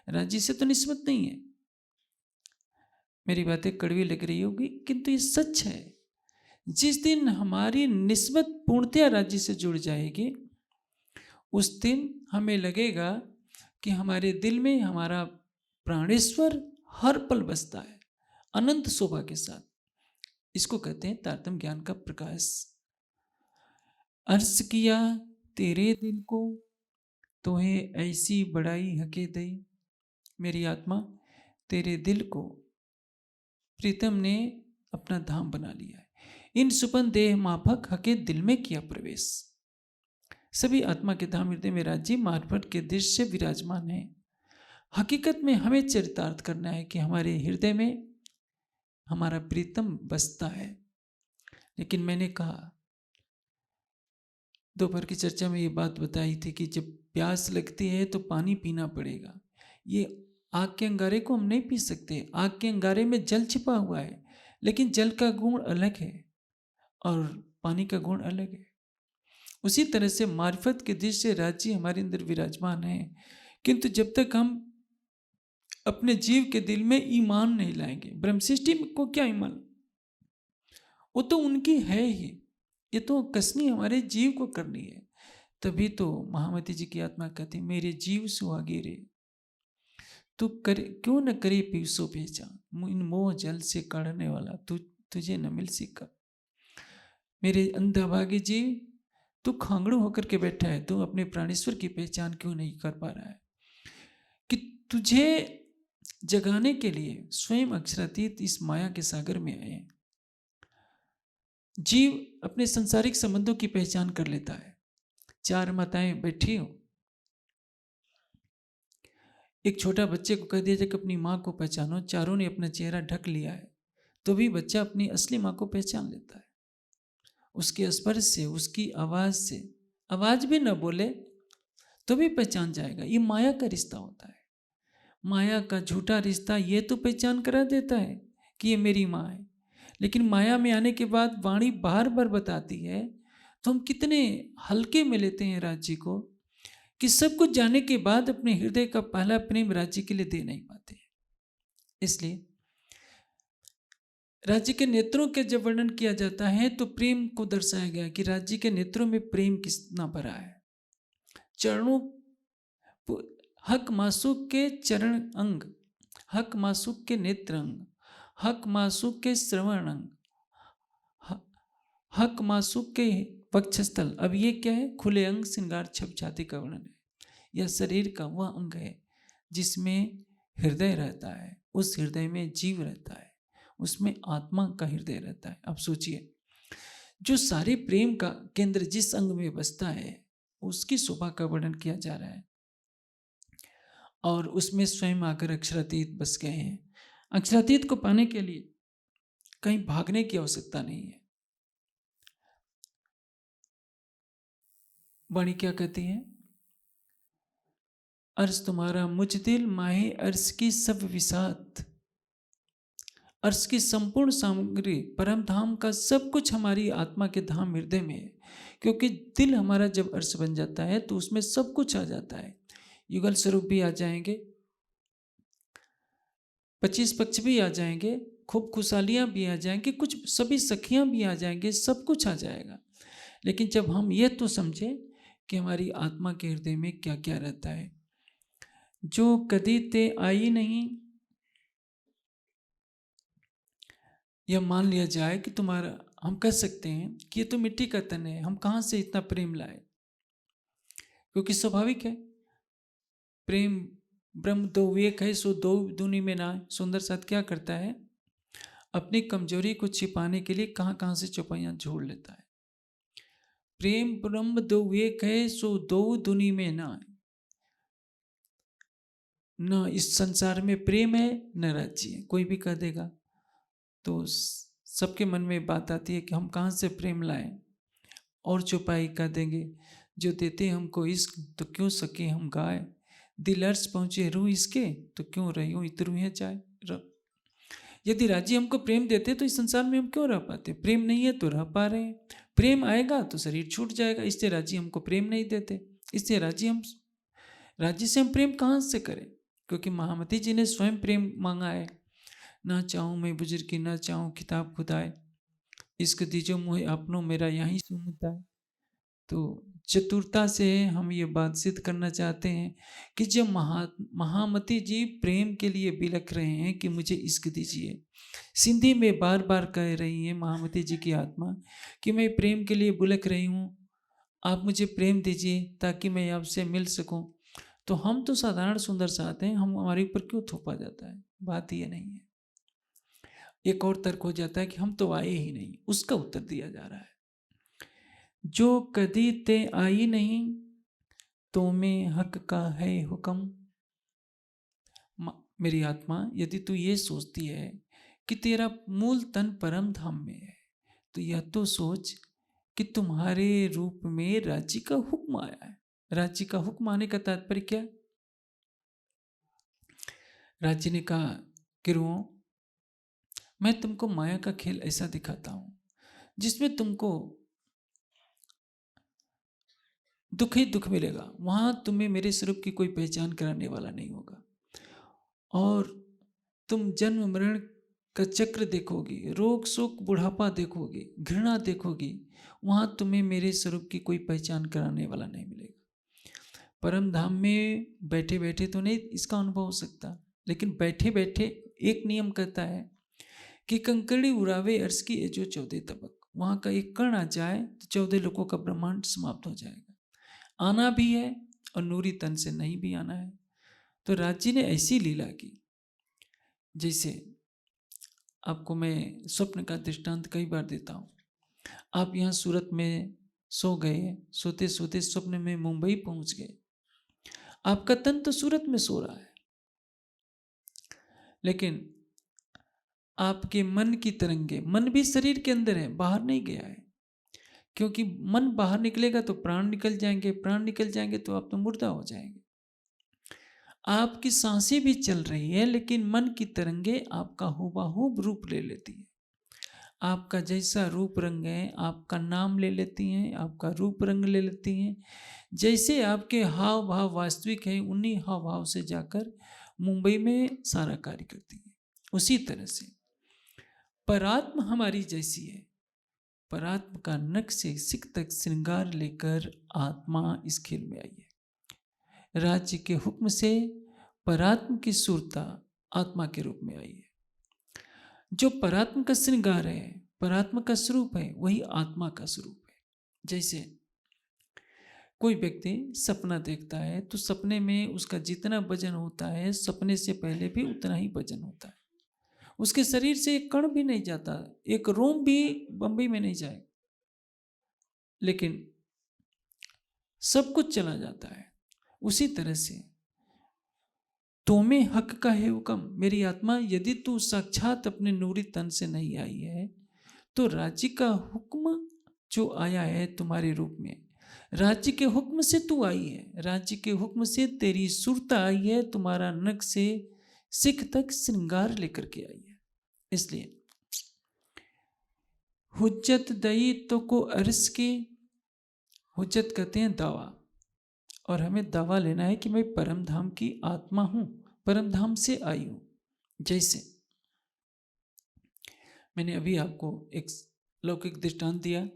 राज्य से तो निस्बत नहीं है। मेरी बातें कड़वी लग रही होगी, किंतु ये सच है। जिस दिन हमारी निस्बत पूर्णतया राज्य से जुड़ जाएगी, उस दिन हमें लगेगा कि हमारे दिल में हमारा प्राणेश्वर हर पल बसता है, अनंत शोभा के साथ। इसको कहते हैं तारतम्य ज्ञान का प्रकाश। अर्ज किया तेरे दिल को, तुम्हें ऐसी बड़ाई हके दई। मेरी आत्मा, तेरे दिल को प्रीतम ने अपना धाम बना लिया है। इन सुपन देह माफक हके दिल में किया प्रवेश। सभी आत्मा के धाम हृदय में राज्य मार्फत के दृश्य विराजमान है। हकीकत में हमें चरितार्थ करना है कि हमारे हृदय में हमारा प्रीतम बसता है। लेकिन मैंने कहा, दोपहर की चर्चा में ये बात बताई थी कि जब प्यास लगती है तो पानी पीना पड़ेगा। ये आग के अंगारे को हम नहीं पी सकते। आग के अंगारे में जल छिपा हुआ है, लेकिन जल का गुण अलग है और पानी का गुण अलग है। उसी तरह से मार्फत के दृश्य राज्य हमारे अंदर विराजमान है, किंतु जब तक हम अपने जीव के दिल में ईमान नहीं लाएंगे। ब्रह्म सृष्टि को क्या ईमान, वो तो उनकी है ही, ये तो कसनी हमारे जीव को करनी है। तभी तो महामती जी की आत्मा कहती, मेरे जीव सुहागे रे, तू करे क्यों न करे पीसो पहचान। इन मोह जल से काढ़ने वाला तुझे न मिल सिका। मेरे अंधा भागे जीव, तू खांगड़ू होकर के बैठा है, तू अपने प्राणेश्वर की पहचान क्यों नहीं कर पा रहा है? कि तुझे जगाने के लिए स्वयं अक्षरातीत इस माया के सागर में आए। जीव अपने संसारिक संबंधों की पहचान कर लेता है। चार माताएं बैठी हो, एक छोटा बच्चे को कह दिया जाए कि अपनी माँ को पहचानो, चारों ने अपना चेहरा ढक लिया है, तो भी बच्चा अपनी असली माँ को पहचान लेता है। उसके स्पर्श से, उसकी आवाज से, आवाज भी न बोले तो भी पहचान जाएगा। ये माया का रिश्ता होता है। माया का झूठा रिश्ता ये तो पहचान करा देता है कि ये मेरी माँ है, लेकिन माया में आने के बाद वाणी बार बार बताती है, तो हम कितने हल्के में लेते हैं राज्य को कि सब कुछ जाने के बाद अपने हृदय का पहला प्रेम राज्य के लिए दे नहीं पाते। इसलिए राज्य के नेत्रों के जब वर्णन किया जाता है तो प्रेम को दर्शाया गया कि राज्य के नेत्रों में प्रेम कितना भरा है। चरणों, हक मासूक के चरण अंग, हक मासूक के नेत्र अंग, हक मासूक के श्रवण अंग, हक मासूक के वक्षस्थल। अब ये क्या है? खुले अंग, श्रृंगार, छप छाती का वर्णन है। यह शरीर का वह अंग है जिसमें हृदय रहता है, उस हृदय में जीव रहता है, उसमें आत्मा का हृदय रहता है। अब सोचिए, जो सारे प्रेम का केंद्र जिस अंग में बसता है, उसकी शोभा का वर्णन किया जा रहा है और उसमें स्वयं आकर अक्षरातीत बस गए हैं। अक्षरातीत को पाने के लिए कहीं भागने की आवश्यकता नहीं है। वाणी क्या कहती है? अर्श तुम्हारा मुझ दिल माहे अर्श की सब विसात। अर्श की संपूर्ण सामग्री, परम धाम का सब कुछ हमारी आत्मा के धाम हृदय में है। क्योंकि दिल हमारा जब अर्श बन जाता है तो उसमें सब कुछ आ जाता है। युगल स्वरूप भी आ जाएंगे, 25 पक्ष भी आ जाएंगे, खूब खुशहालियाँ भी आ जाएंगी, कुछ सभी सखियाँ भी आ जाएंगे, सब कुछ आ जाएगा। लेकिन जब हम ये तो समझें कि हमारी आत्मा के हृदय में क्या क्या रहता है। जो कदी ते आई नहीं, यह मान लिया जाए कि तुम्हारा, हम कह सकते हैं कि ये तो मिट्टी का तन है, हम कहाँ से इतना प्रेम लाए? क्योंकि स्वाभाविक है, प्रेम ब्रह्म दो एक है, सो दो दुनी में ना। सुंदर साथ क्या करता है? अपनी कमजोरी को छिपाने के लिए कहाँ कहाँ से चौपाइयाँ जोड़ लेता है। प्रेम ब्रह्म दो एक है, सो दो दुनी में ना। न इस संसार में प्रेम है न राज्य है। कोई भी कह देगा तो सबके मन में बात आती है कि हम कहाँ से प्रेम लाएं, और चौपाई कह देंगे, जो देते हमको इश्क तो क्यों सके हम गाए, दिल अर्श पहुँचे रूह इसके तो क्यों रही इतरू है चाहे। यदि राज्य हमको प्रेम देते तो इस संसार में हम क्यों रह पाते? प्रेम नहीं है तो रह पा रहे हैं। प्रेम आएगा तो शरीर छूट जाएगा, इससे राज्य हमको प्रेम नहीं देते। इससे राज्य से हम प्रेम कहाँ से करें? क्योंकि महामती जी ने स्वयं प्रेम मांगा है। ना चाहूँ मैं बुजुर्गी, ना चाहूँ किताब खुदाए, इश्क दीजो मुझे अपनों मेरा यहीं सुनता है। तो चतुरता से हम ये बात सिद्ध करना चाहते हैं कि जब महामती जी प्रेम के लिए बिलख रहे हैं कि मुझे इश्क दीजिए, सिंधी में बार बार कह रही हैं महामती जी की आत्मा कि मैं प्रेम के लिए बिलख रही हूँ, आप मुझे प्रेम दीजिए ताकि मैं आपसे मिल सकूं। तो हम तो साधारण सुंदर साथ हैं, हम हमारे ऊपर क्यों थोपा जाता है? बात ये नहीं है। एक और तर्क हो जाता है कि हम तो आए ही नहीं, उसका उत्तर दिया जा रहा है, जो कदी ते आई नहीं तो में हक का है हुक्म। मेरी आत्मा, यदि तू ये सोचती है कि तेरा मूल तन परम धाम में है, तो यह तो सोच कि तुम्हारे रूप में राज्य का हुक्म आया है। राज्य का हुक्म आने का तात्पर्य क्या? राज्य ने कहा, गिरुओं, मैं तुमको माया का खेल ऐसा दिखाता हूं जिसमें तुमको दुख ही दुख मिलेगा। वहां तुम्हें मेरे स्वरूप की कोई पहचान कराने वाला नहीं होगा, और तुम जन्म मरण का चक्र देखोगी, रोग शोक बुढ़ापा देखोगी, घृणा देखोगी। वहां तुम्हें मेरे स्वरूप की कोई पहचान कराने वाला नहीं मिलेगा। परम धाम में बैठे बैठे तो नहीं इसका अनुभव हो सकता, लेकिन बैठे बैठे एक नियम कहता है कि कंकड़ी उड़ावे अर्श की जो 14 तबक, वहां का एक कण आ जाए तो 14 लोगों का ब्रह्मांड समाप्त हो जाएगा। आना भी है और नूरी तन से नहीं भी आना है। तो राज्य ने ऐसी लीला की, जैसे आपको मैं स्वप्न का दृष्टांत कई बार देता हूँ। आप यहाँ सूरत में सो गए, सोते सोते स्वप्न में मुंबई पहुंच गए। आपका तन तो सूरत में सो रहा है, लेकिन आपके मन की तरंगे, मन भी शरीर के अंदर है, बाहर नहीं गया है। क्योंकि मन बाहर निकलेगा तो प्राण निकल जाएंगे, प्राण निकल जाएंगे तो आप तो मुर्दा हो जाएंगे। आपकी सांसें भी चल रही है, लेकिन मन की तरंगे आपका हुबहू रूप ले लेती है। आपका जैसा रूप रंग है, आपका नाम ले लेती हैं, आपका रूप रंग ले लेती हैं। जैसे आपके हाव भाव वास्तविक है, उन्हीं हाव भाव से जाकर मुंबई में सारा कार्य करती है। उसी तरह से परात्म हमारी जैसी है। परात्म का नख से सिख तक श्रृंगार लेकर आत्मा इस खेल में आई है। राज्य के हुक्म से परात्म की सूरता आत्मा के रूप में आई है। जो परात्म का श्रृंगार है, परात्मा का स्वरूप है, वही आत्मा का स्वरूप है। जैसे कोई व्यक्ति सपना देखता है तो सपने में उसका जितना वजन होता है, सपने से पहले भी उतना ही वजन होता है। उसके शरीर से एक कण भी नहीं जाता, एक रोम भी बंबई में नहीं जाएगा, लेकिन सब कुछ चला जाता है। उसी तरह से तुम्हें हक का है हुक्म। मेरी आत्मा, यदि तू साक्षात अपने नूरी तन से नहीं आई है, तो राज्य का हुक्म जो आया है तुम्हारे रूप में, राज्य के हुक्म से तू आई है। राज्य के हुक्म से तेरी सुरता आई है, तुम्हारा नख से सिख तक श्रृंगार लेकर के आई है। इसलिए हुज्जत दई तो को अर्स की, हुज्जत कहते हैं दावा, और हमें दावा लेना है कि मैं परम धाम की आत्मा हूं, परम धाम से आई हूं। जैसे मैंने अभी आपको एक लौकिक दृष्टांत दिया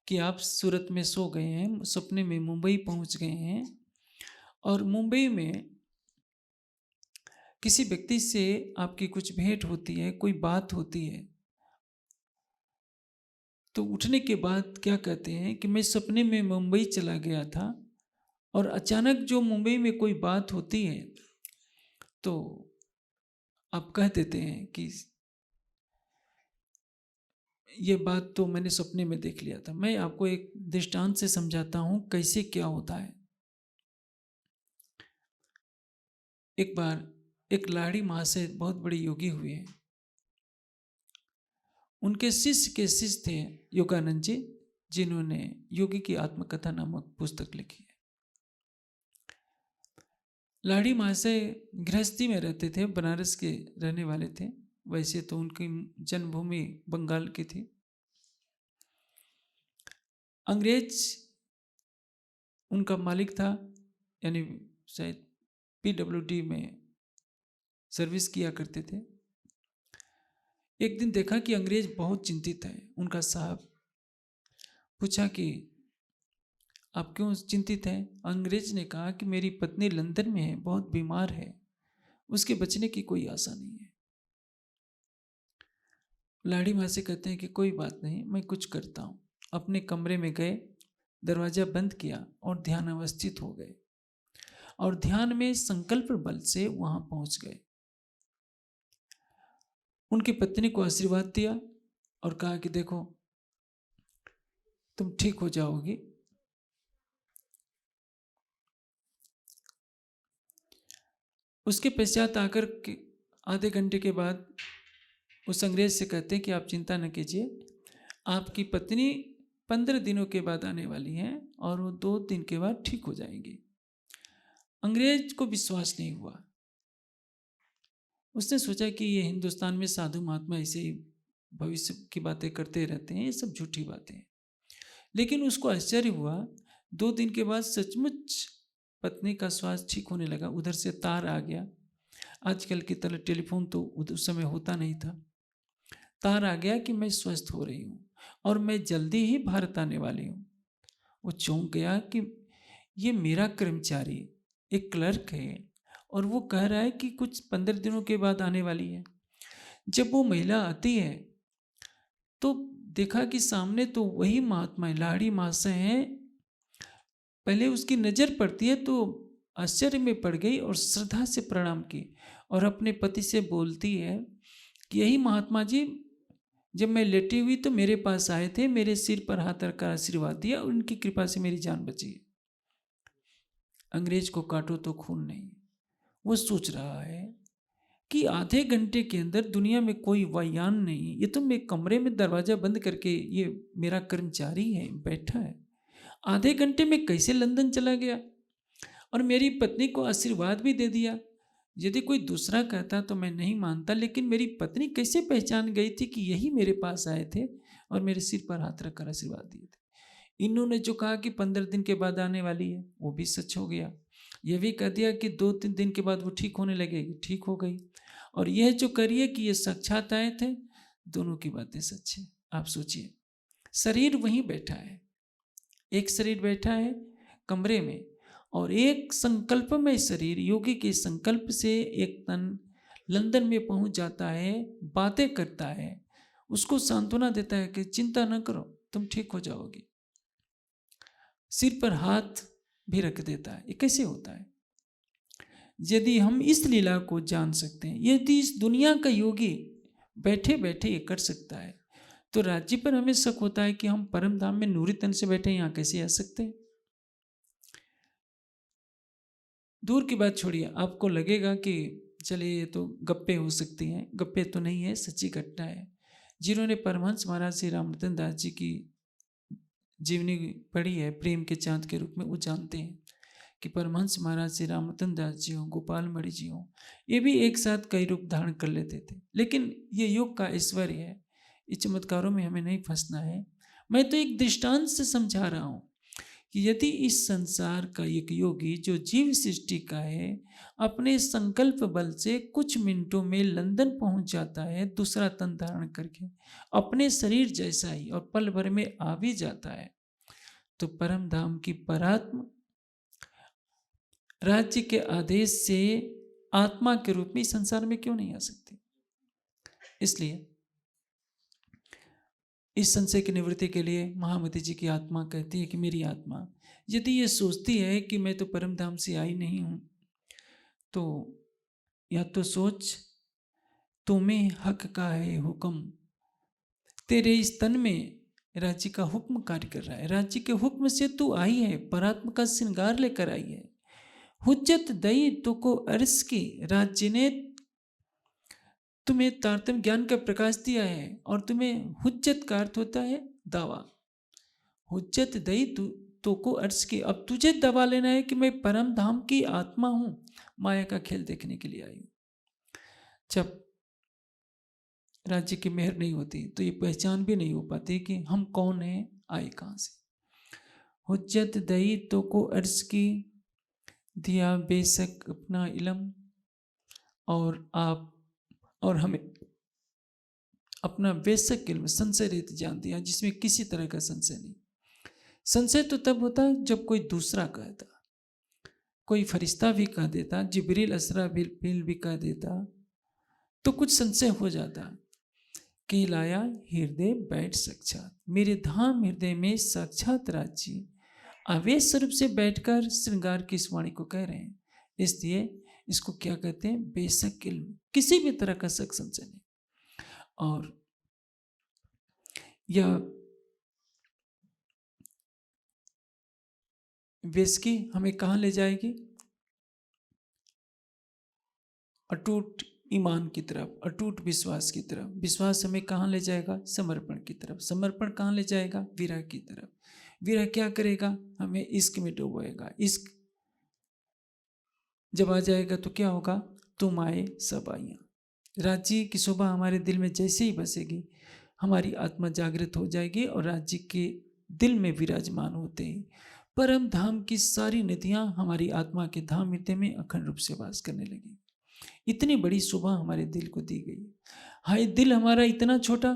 कि आप सूरत में सो गए हैं, सपने में मुंबई पहुंच गए हैं, और मुंबई में किसी व्यक्ति से आपकी कुछ भेंट होती है, कोई बात होती है, तो उठने के बाद क्या कहते हैं कि मैं सपने में मुंबई चला गया था, और अचानक जो मुंबई में कोई बात होती है तो आप कह देते हैं कि ये बात तो मैंने सपने में देख लिया था। मैं आपको एक दृष्टांत से समझाता हूं कैसे क्या होता है। एक बार एक लाड़ी महाशय बहुत बड़े योगी हुए हैं। उनके शिष्य के शिष्य थे योगानंद जी, जिन्होंने योगी की आत्मकथा नामक पुस्तक लिखी है। लाड़ी महाशय गृहस्थी में रहते थे, बनारस के रहने वाले थे। वैसे तो उनकी जन्मभूमि बंगाल की थी। अंग्रेज उनका मालिक था, यानी शायद पीडब्ल्यूडी में सर्विस किया करते थे। एक दिन देखा कि अंग्रेज बहुत चिंतित है। उनका साहब पूछा कि आप क्यों चिंतित हैं? अंग्रेज ने कहा कि मेरी पत्नी लंदन में है, बहुत बीमार है, उसके बचने की कोई आशा नहीं है। लाड़ी माँ से कहते हैं कि कोई बात नहीं, मैं कुछ करता हूँ। अपने कमरे में गए, दरवाजा बंद किया और ध्यान अवस्थित हो गए और ध्यान में संकल्प बल से वहां पहुंच गए। उनकी पत्नी को आशीर्वाद दिया और कहा कि देखो तुम ठीक हो जाओगी। उसके पश्चात आकर के आधे घंटे के बाद उस अंग्रेज से कहते हैं कि आप चिंता न कीजिए, आपकी पत्नी 15 दिनों के बाद आने वाली हैं और वो 2 दिन के बाद ठीक हो जाएंगी। अंग्रेज को विश्वास नहीं हुआ। उसने सोचा कि ये हिंदुस्तान में साधु महात्मा ऐसे ही भविष्य की बातें करते रहते हैं, ये सब झूठी बातें हैं। लेकिन उसको आश्चर्य हुआ, 2 दिन के बाद सचमुच पत्नी का स्वास्थ्य ठीक होने लगा। उधर से तार आ गया। आजकल की तरह टेलीफोन तो उस समय होता नहीं था। तार आ गया कि मैं स्वस्थ हो रही हूँ और मैं जल्दी ही भारत आने वाली हूँ। वो चौंक गया कि ये मेरा कर्मचारी एक क्लर्क है और वो कह रहा है कि कुछ 15 दिनों के बाद आने वाली है। जब वो महिला आती है तो देखा कि सामने तो वही महात्मा लाड़ी महाशय हैं। पहले उसकी नज़र पड़ती है तो आश्चर्य में पड़ गई और श्रद्धा से प्रणाम की और अपने पति से बोलती है कि यही महात्मा जी, जब मैं लेटी हुई तो मेरे पास आए थे, मेरे सिर पर हाथ रखकर आशीर्वाद दिया और उनकी कृपा से मेरी जान बची। अंग्रेज को काटो तो खून नहीं। वो सोच रहा है कि आधे घंटे के अंदर दुनिया में कोई वायुयान नहीं, ये तो मैं कमरे में दरवाजा बंद करके, ये मेरा कर्मचारी है बैठा है, आधे घंटे में कैसे लंदन चला गया और मेरी पत्नी को आशीर्वाद भी दे दिया। यदि कोई दूसरा कहता तो मैं नहीं मानता, लेकिन मेरी पत्नी कैसे पहचान गई थी कि यही मेरे पास आए थे और मेरे सिर पर हाथ रखकर आशीर्वाद दिए थे। इन्होंने जो कहा कि 15 दिन के बाद आने वाली है वो भी सच हो गया। यह भी कह दिया कि 2-3 दिन के बाद वो ठीक होने लगेगी, ठीक हो गई। और यह जो करिए कि ये साक्षात आए थे, दोनों की बातें सच है। आप सोचिए, शरीर वहीं बैठा है, एक शरीर बैठा है कमरे में और एक संकल्पमय शरीर योगी के संकल्प से एक तन लंदन में पहुंच जाता है, बातें करता है, उसको सांत्वना देता है कि चिंता न करो, तुम ठीक हो जाओगी, सिर पर हाथ भी रख देता है। ये कैसे होता है? यदि हम इस लीला को जान सकते हैं, यदि इस दुनिया का योगी बैठे बैठे ये कर सकता है, तो राज्य पर हमें शक होता है कि हम परम धाम में नूरी तन से बैठे यहाँ कैसे आ सकते हैं? दूर की बात छोड़िए, आपको लगेगा कि चलिए ये तो गप्पे हो सकती हैं। गप्पे तो नहीं है, सच्ची घटना है। जिन्होंने परमहंस महाराज श्री रामरतन दास जी की जीवनी पढ़ी है प्रेम के चांद के रूप में, वो जानते हैं कि परमहंस महाराज श्री रामरतन दास जी हों, गोपाल मणि जी हों, ये भी एक साथ कई रूप धारण कर लेते थे। लेकिन ये योग का ऐश्वर्य है, इस चमत्कारों में हमें नहीं फंसना है। मैं तो एक दृष्टांत से समझा रहा हूँ कि यदि इस संसार का एक योगी जो जीव सृष्टि का है, अपने संकल्प बल से कुछ मिनटों में लंदन पहुंच जाता है दूसरा तन धारण करके, अपने शरीर जैसा ही, और पल भर में आ भी जाता है, तो परम धाम की परात्म राज्य के आदेश से आत्मा के रूप में इस संसार में क्यों नहीं आ सकती? इसलिए इस संशय की निवृत्ति के लिए महामती जी की आत्मा कहती है कि मेरी आत्मा यदि ये सोचती है कि मैं तो परम धाम से आई नहीं हूं, तो या तो सोच, तुम्हें हक का है हुक्म, तेरे इस तन में राज्य का हुक्म कार्य कर रहा है, राज्य के हुक्म से तू आई है, परात्म का श्रृंगार लेकर आई है। हुज्जत दई तो को अर्श की, राज्य ने तुम्हें तारतम्य ज्ञान का प्रकाश दिया है और तुम्हें हुज्जत का अर्थ होता है दावा। हुज्जत दई तो को अर्श की, अब तुझे दवा लेना है कि मैं परम धाम की आत्मा हूं, माया का खेल देखने के लिए आई हूं। जब राज्य की मेहर नहीं होती तो ये पहचान भी नहीं हो पाती कि हम कौन हैं, आए कहाँ से। हुज्जत दई तो को अर्ज की, दिया बेशक अपना इलम, और आप और हमें अपना बेशक इल्म संशय रहित जान दिया, जिसमें किसी तरह का संशय नहीं। संशय तो तब होता जब कोई दूसरा कहता, कोई फरिश्ता भी कह देता, जिब्रील असराफील भी कह देता, तो कुछ संशय हो जाता कि लाया हृदय बैठ साक्षात, मेरे धाम हृदय में साक्षात राज्य आवेश स्वरूप से बैठकर श्रृंगार की इस वाणी को कह रहे हैं। इसलिए इसको क्या कहते हैं, बेशक इल्म, किसी भी तरह का शक संशय नहीं। और यह वेस्की हमें कहाँ ले जाएगी, अटूट ईमान की तरफ, अटूट विश्वास की तरफ। विश्वास हमें कहाँ ले जाएगा, समर्पण की तरफ। समर्पण कहाँ ले जाएगा, विरह की तरफ। विरह क्या करेगा, हमें इश्क में डुबोएगा। इश्क जब आ जाएगा तो क्या होगा, तुम आए सब आइयाँ। राज्य की शोभा हमारे दिल में जैसे ही बसेगी, हमारी आत्मा जागृत हो जाएगी और राज्य के दिल में विराजमान होते ही परम धाम की सारी नदियाँ हमारी आत्मा के धाम हृदय में अखंड रूप से वास करने लगी। इतनी बड़ी शोभा हमारे दिल को दी गई। हाय, दिल हमारा इतना छोटा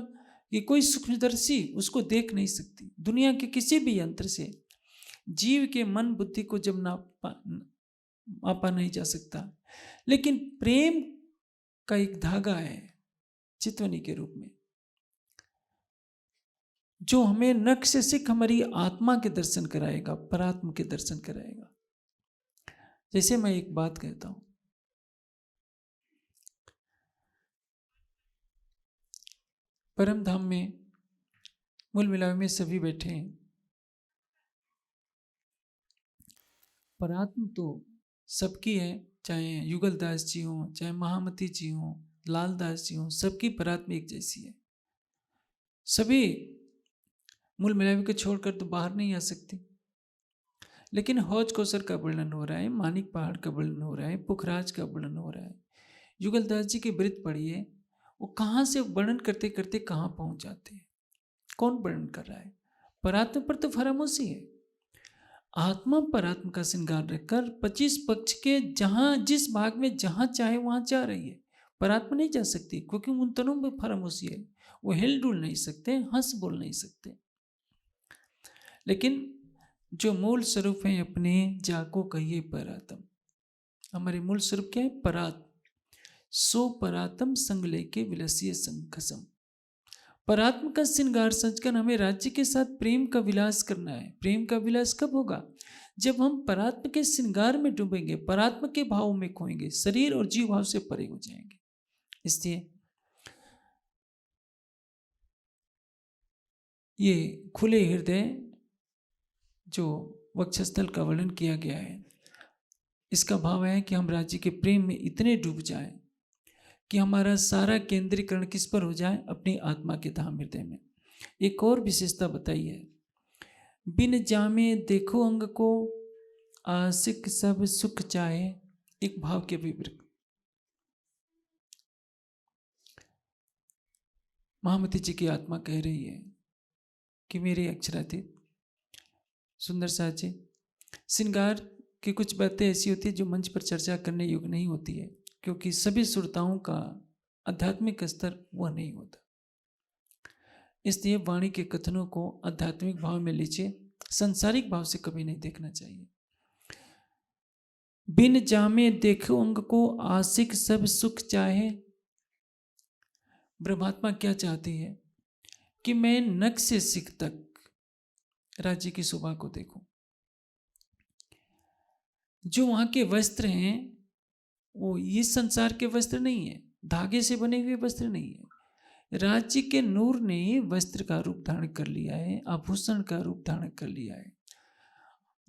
कि कोई सूक्ष्मदर्शी उसको देख नहीं सकती। दुनिया के किसी भी यंत्र से जीव के मन बुद्धि को जब मापा नहीं जा सकता, लेकिन प्रेम का एक धागा है चितवनी के रूप में, जो हमें नख से सिख हमारी आत्मा के दर्शन कराएगा, परात्म के दर्शन कराएगा। जैसे मैं एक बात कहता हूं, परम धाम में मूल मिलावे में सभी बैठे हैं। परात्म तो सबकी है, चाहे युगल दास जी हो, चाहे महामती जी हो, लाल दास जी हो, सबकी परात्म एक जैसी है। सभी मूल मिलावे को छोड़कर तो बाहर नहीं आ सकते। लेकिन हौज कौसर का वर्णन हो रहा है, मानिक पहाड़ का वर्णन हो रहा है, पुखराज का वर्णन हो रहा है। युगल दास जी के वृत्त पढ़िए, वो कहाँ से वर्णन करते करते कहाँ पहुंच जाते हैं। कौन वर्णन कर रहा है, परात्म पर तो फरामोशी है। आत्मा परात्म का श्रृंगार रखकर 25 पक्ष के जहां जिस भाग में जहां चाहे वहां जा रही है। परात्मा नहीं जा सकती क्योंकि उन तनों में फरामोशी है। वो हिल डुल नहीं सकते, हंस बोल नहीं सकते। लेकिन जो मूल स्वरूप है अपने, जाको कहिए परात्म। हमारे मूल स्वरूप क्या है, परात्म। सो परात्म संग लेके विलसिए संखसम। परात्म का श्रृंगार सजकर हमें राज्य के साथ प्रेम का विलास करना है। प्रेम का विलास कब होगा, जब हम परात्म के श्रृंगार में डूबेंगे, परात्म के भाव में खोएंगे, शरीर और जीव भाव से परे हो जाएंगे। इसलिए ये खुले हृदय जो वक्षस्थल का वर्णन किया गया है, इसका भाव है कि हम राज्य के प्रेम में इतने डूब जाएं कि हमारा सारा केंद्रीकरण किस पर हो जाए, अपनी आत्मा के धाम हृदय में। एक और विशेषता बताई है, बिन जामे देखो अंग को, आशिक सब सुख चाहे। एक भाव के विपरीत महामती जी की आत्मा कह रही है कि मेरे अक्षरातीत सुंदर साथ जी, श्रृंगार की कुछ बातें ऐसी होती है जो मंच पर चर्चा करने योग्य नहीं होती है, क्योंकि सभी श्रोताओं का आध्यात्मिक स्तर वह नहीं होता। इसलिए वाणी के कथनों को आध्यात्मिक भाव में लीजिए, सांसारिक भाव से कभी नहीं देखना चाहिए। बिन जामे देखो अंग को, आशिक सब सुख चाहे। ब्रह्मात्मा क्या चाहती है कि मैं नख से सिख तक राज्य की शोभा को देखूं। जो वहां के वस्त्र हैं वो इस संसार के वस्त्र नहीं है, धागे से बने हुए वस्त्र नहीं है। राज्य के नूर ने वस्त्र का रूप धारण कर लिया है, आभूषण का रूप धारण कर लिया है।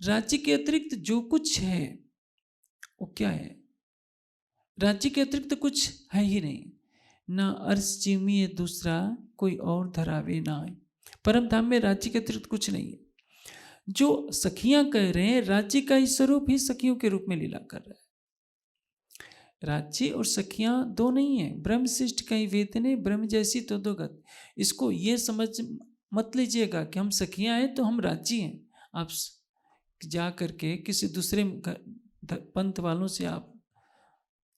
राज्य के अतिरिक्त जो कुछ है वो क्या है, राज्य के अतिरिक्त कुछ है ही नहीं। ना अर्श चिमी दूसरा कोई और धरावे ना है। परम धाम में राज्य के अतिरिक्त कुछ नहीं है। जो सखियां कह रहे हैं, राज्य का ही स्वरूप ही सखियों के रूप में लीला कर रहा है। राज्य और सखियां दो नहीं है। ब्रह्म शिष्ट कहीं वेतने ब्रह्म जैसी तो दो गत। इसको ये समझ मत लीजिएगा कि हम सखियां हैं तो हम राज्य हैं। आप जा करके किसी दूसरे पंथ वालों से आप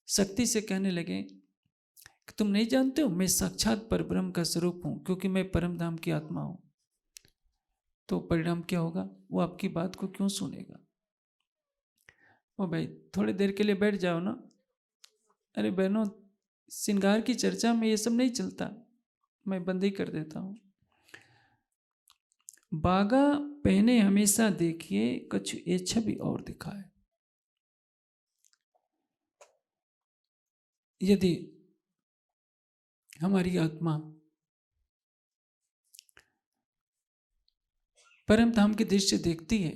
शक्ति से कहने लगे कि तुम नहीं जानते हो मैं साक्षात परब्रह्म का स्वरूप हूं क्योंकि मैं परम धाम की आत्मा हूं, तो परिणाम क्या होगा? वो आपकी बात को क्यों सुनेगा? ओ भाई थोड़ी देर के लिए बैठ जाओ ना। अरे बहनों, श्रृंगार की चर्चा में ये सब नहीं चलता, मैं बंद ही कर देता हूं। बागा पहने हमेशा देखिए कछु ये छवि और दिखाए। यदि हमारी आत्मा परम धाम की दृष्टि देखती है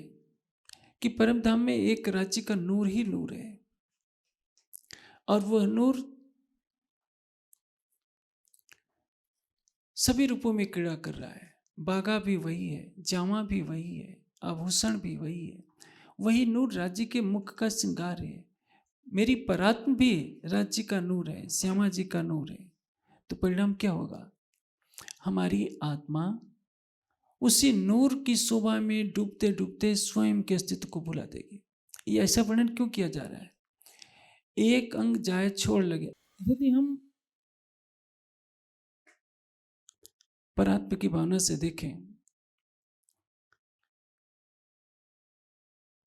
कि परम धाम में एक राज्य का नूर ही नूर है और वह नूर सभी रूपों में क्रीड़ा कर रहा है। बागा भी वही है, जामा भी वही है, आभूषण भी वही है, वही नूर राज्य के मुख का श्रृंगार है। मेरी परात्म भी राज्य का नूर है, श्यामा जी का नूर है। तो परिणाम क्या होगा? हमारी आत्मा उसी नूर की शोभा में डूबते डूबते स्वयं के अस्तित्व को भुला देगी। ये ऐसा वर्णन क्यों किया जा रहा है? एक अंग जाए छोड़ लगे। यदि हम परात्म की भावना से देखें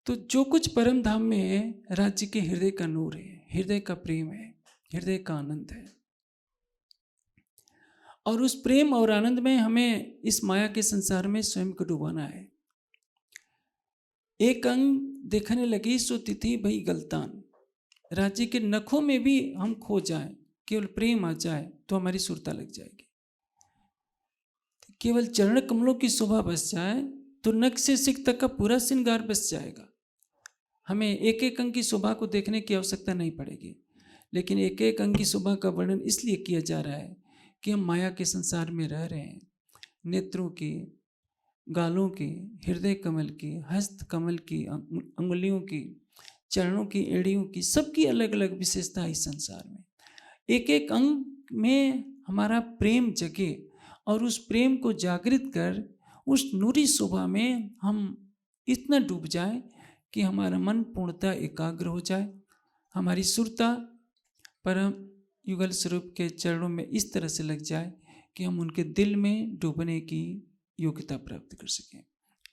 तो जो कुछ परम धाम में है राज्य के हृदय का नूर है, हृदय का प्रेम है, हृदय का आनंद है। और उस प्रेम और आनंद में हमें इस माया के संसार में स्वयं को डुबाना है। एक अंग देखने लगी सो तिथि भई गलतान। राज्य के नखों में भी हम खो जाएं, केवल प्रेम आ जाए तो हमारी सुरता लग जाएगी। केवल चरण कमलों की शोभा बस जाए तो नख से सिख तक का पूरा श्रृंगार बस जाएगा। हमें एक एक अंग की शोभा को देखने की आवश्यकता नहीं पड़ेगी, लेकिन एक एक अंग की शोभा का वर्णन इसलिए किया जा रहा है कि हम माया के संसार में रह रहे हैं। नेत्रों की, गालों की, हृदय कमल की, हस्त कमल की, अंगुलियों की, चरणों की, एड़ियों की, सबकी अलग अलग विशेषता है इस संसार में। एक एक अंग में हमारा प्रेम जगे और उस प्रेम को जागृत कर उस नूरी शोभा में हम इतना डूब जाए कि हमारा मन पूर्णतः एकाग्र हो जाए, हमारी सुरता परम युगल स्वरूप के चरणों में इस तरह से लग जाए कि हम उनके दिल में डूबने की योग्यता प्राप्त कर सकें।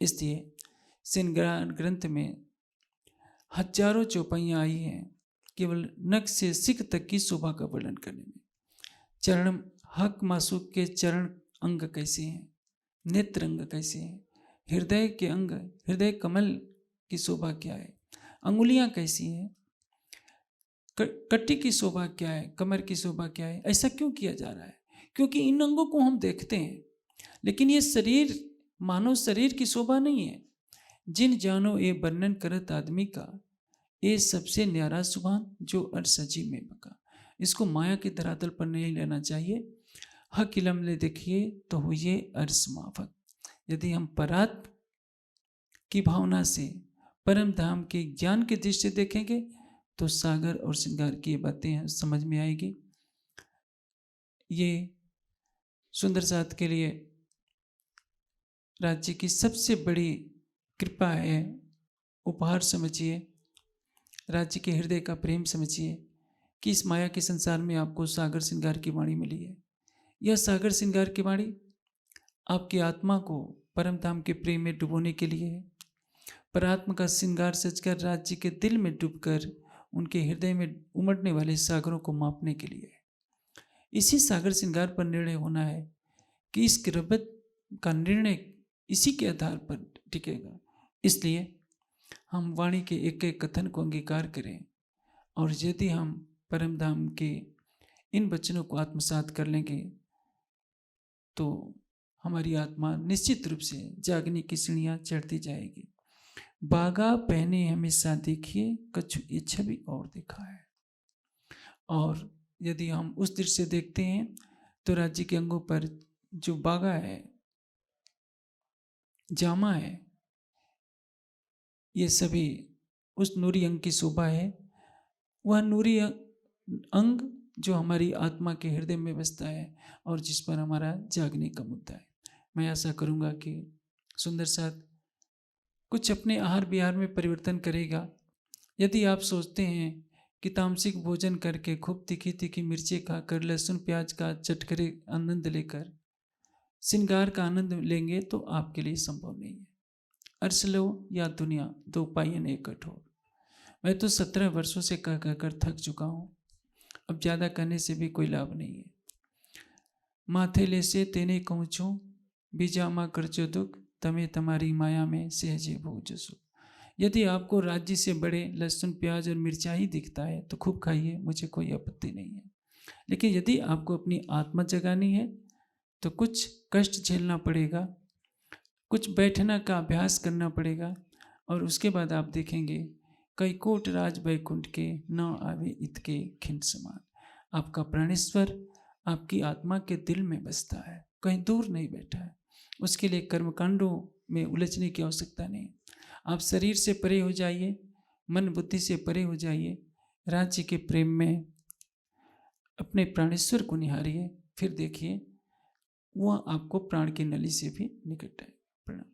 इसलिए श्रृंगार ग्रंथ में हजारों चौपाइयाँ आई हैं केवल नख से सिख तक की शोभा का वर्णन करने में। चरण हक मासूक के चरण अंग कैसे हैं, नेत्र अंग कैसे हैं, हृदय के अंग, हृदय कमल की शोभा क्या है, अंगुलियां कैसी हैं, कट्टी की शोभा क्या है, कमर की शोभा क्या है। ऐसा क्यों किया जा रहा है? क्योंकि इन अंगों को हम देखते हैं, लेकिन ये शरीर मानव शरीर की शोभा नहीं है। जिन जानो ये वर्णन करत आदमी का, ये सबसे न्यारा सुभान जो अरसजी में बका। इसको माया के धरातल पर नहीं लेना चाहिए। हक इलम ले देखिए तो हुए अर्स माफक। यदि हम परात्म की भावना से परम धाम के ज्ञान की दृष्टि देखेंगे तो सागर और श्रृंगार की बातें समझ में आएगी। ये सुंदर साथ के लिए राज्य की सबसे बड़ी कृपा है, उपहार समझिए, राज्य के हृदय का प्रेम समझिए कि इस माया के संसार में आपको सागर श्रृंगार की वाणी मिली है। यह सागर श्रृंगार की वाणी आपकी आत्मा को परम धाम के प्रेम में डुबोने के लिए है। परात्मा का श्रृंगार सजकर राज्य के दिल में डूबकर उनके हृदय में उमड़ने वाले सागरों को मापने के लिए है। इसी सागर श्रृंगार पर निर्णय होना है कि इस किरबत का निर्णय इसी के आधार पर टिकेगा। इसलिए हम वाणी के एक एक कथन को अंगीकार करें और यदि हम परम धाम के इन वचनों को आत्मसात कर लेंगे तो हमारी आत्मा निश्चित रूप से जागने की सीढ़ियाँ चढ़ती जाएगी। बागा पहने हमेशा देखिए कछु ये छवि और दिखा है। और यदि हम उस दृश्य से देखते हैं तो राज्य के अंगों पर जो बागा है, जामा है, ये सभी उस नूरी अंग की शोभा है। वह नूरी अंग जो हमारी आत्मा के हृदय में बसता है और जिस पर हमारा जागने का मुद्दा है। मैं आशा करूँगा कि सुंदर साथ कुछ अपने आहार विहार में परिवर्तन करेगा। यदि आप सोचते हैं कि तामसिक भोजन करके खूब तीखी तीखी मिर्ची खाकर, लहसुन प्याज का चटखरे आनंद लेकर श्रृंगार का आनंद लेंगे तो आपके लिए संभव नहीं है। अर्श लो या दुनिया, दो पाइए नहीं कठोर। मैं तो 17 वर्षों से कह कहकर थक चुका हूँ, अब ज़्यादा कहने से भी कोई लाभ नहीं है। माथे ले से तेने कहूँ छूँ, बीजामा करजो दुख, तमे तुम्हारी माया में सहजे भोग सुख। यदि आपको राज्य से बड़े लहसुन प्याज और मिर्चा ही दिखता है तो खूब खाइए, मुझे कोई आपत्ति नहीं है। लेकिन यदि आपको अपनी आत्मा जगानी है तो कुछ कष्ट झेलना पड़ेगा, कुछ बैठना का अभ्यास करना पड़ेगा, और उसके बाद आप देखेंगे कई कोट राज वैकुंठ के न आवे इतके खिंड समान। आपका प्राणेश्वर आपकी आत्मा के दिल में बसता है, कहीं दूर नहीं बैठा है। उसके लिए कर्मकांडों में उलझने की आवश्यकता नहीं। आप शरीर से परे हो जाइए, मन बुद्धि से परे हो जाइए, राज्य के प्रेम में अपने प्राणेश्वर को निहारिए, फिर देखिए वह आपको प्राण की नली से भी निकट है। प्रणाम।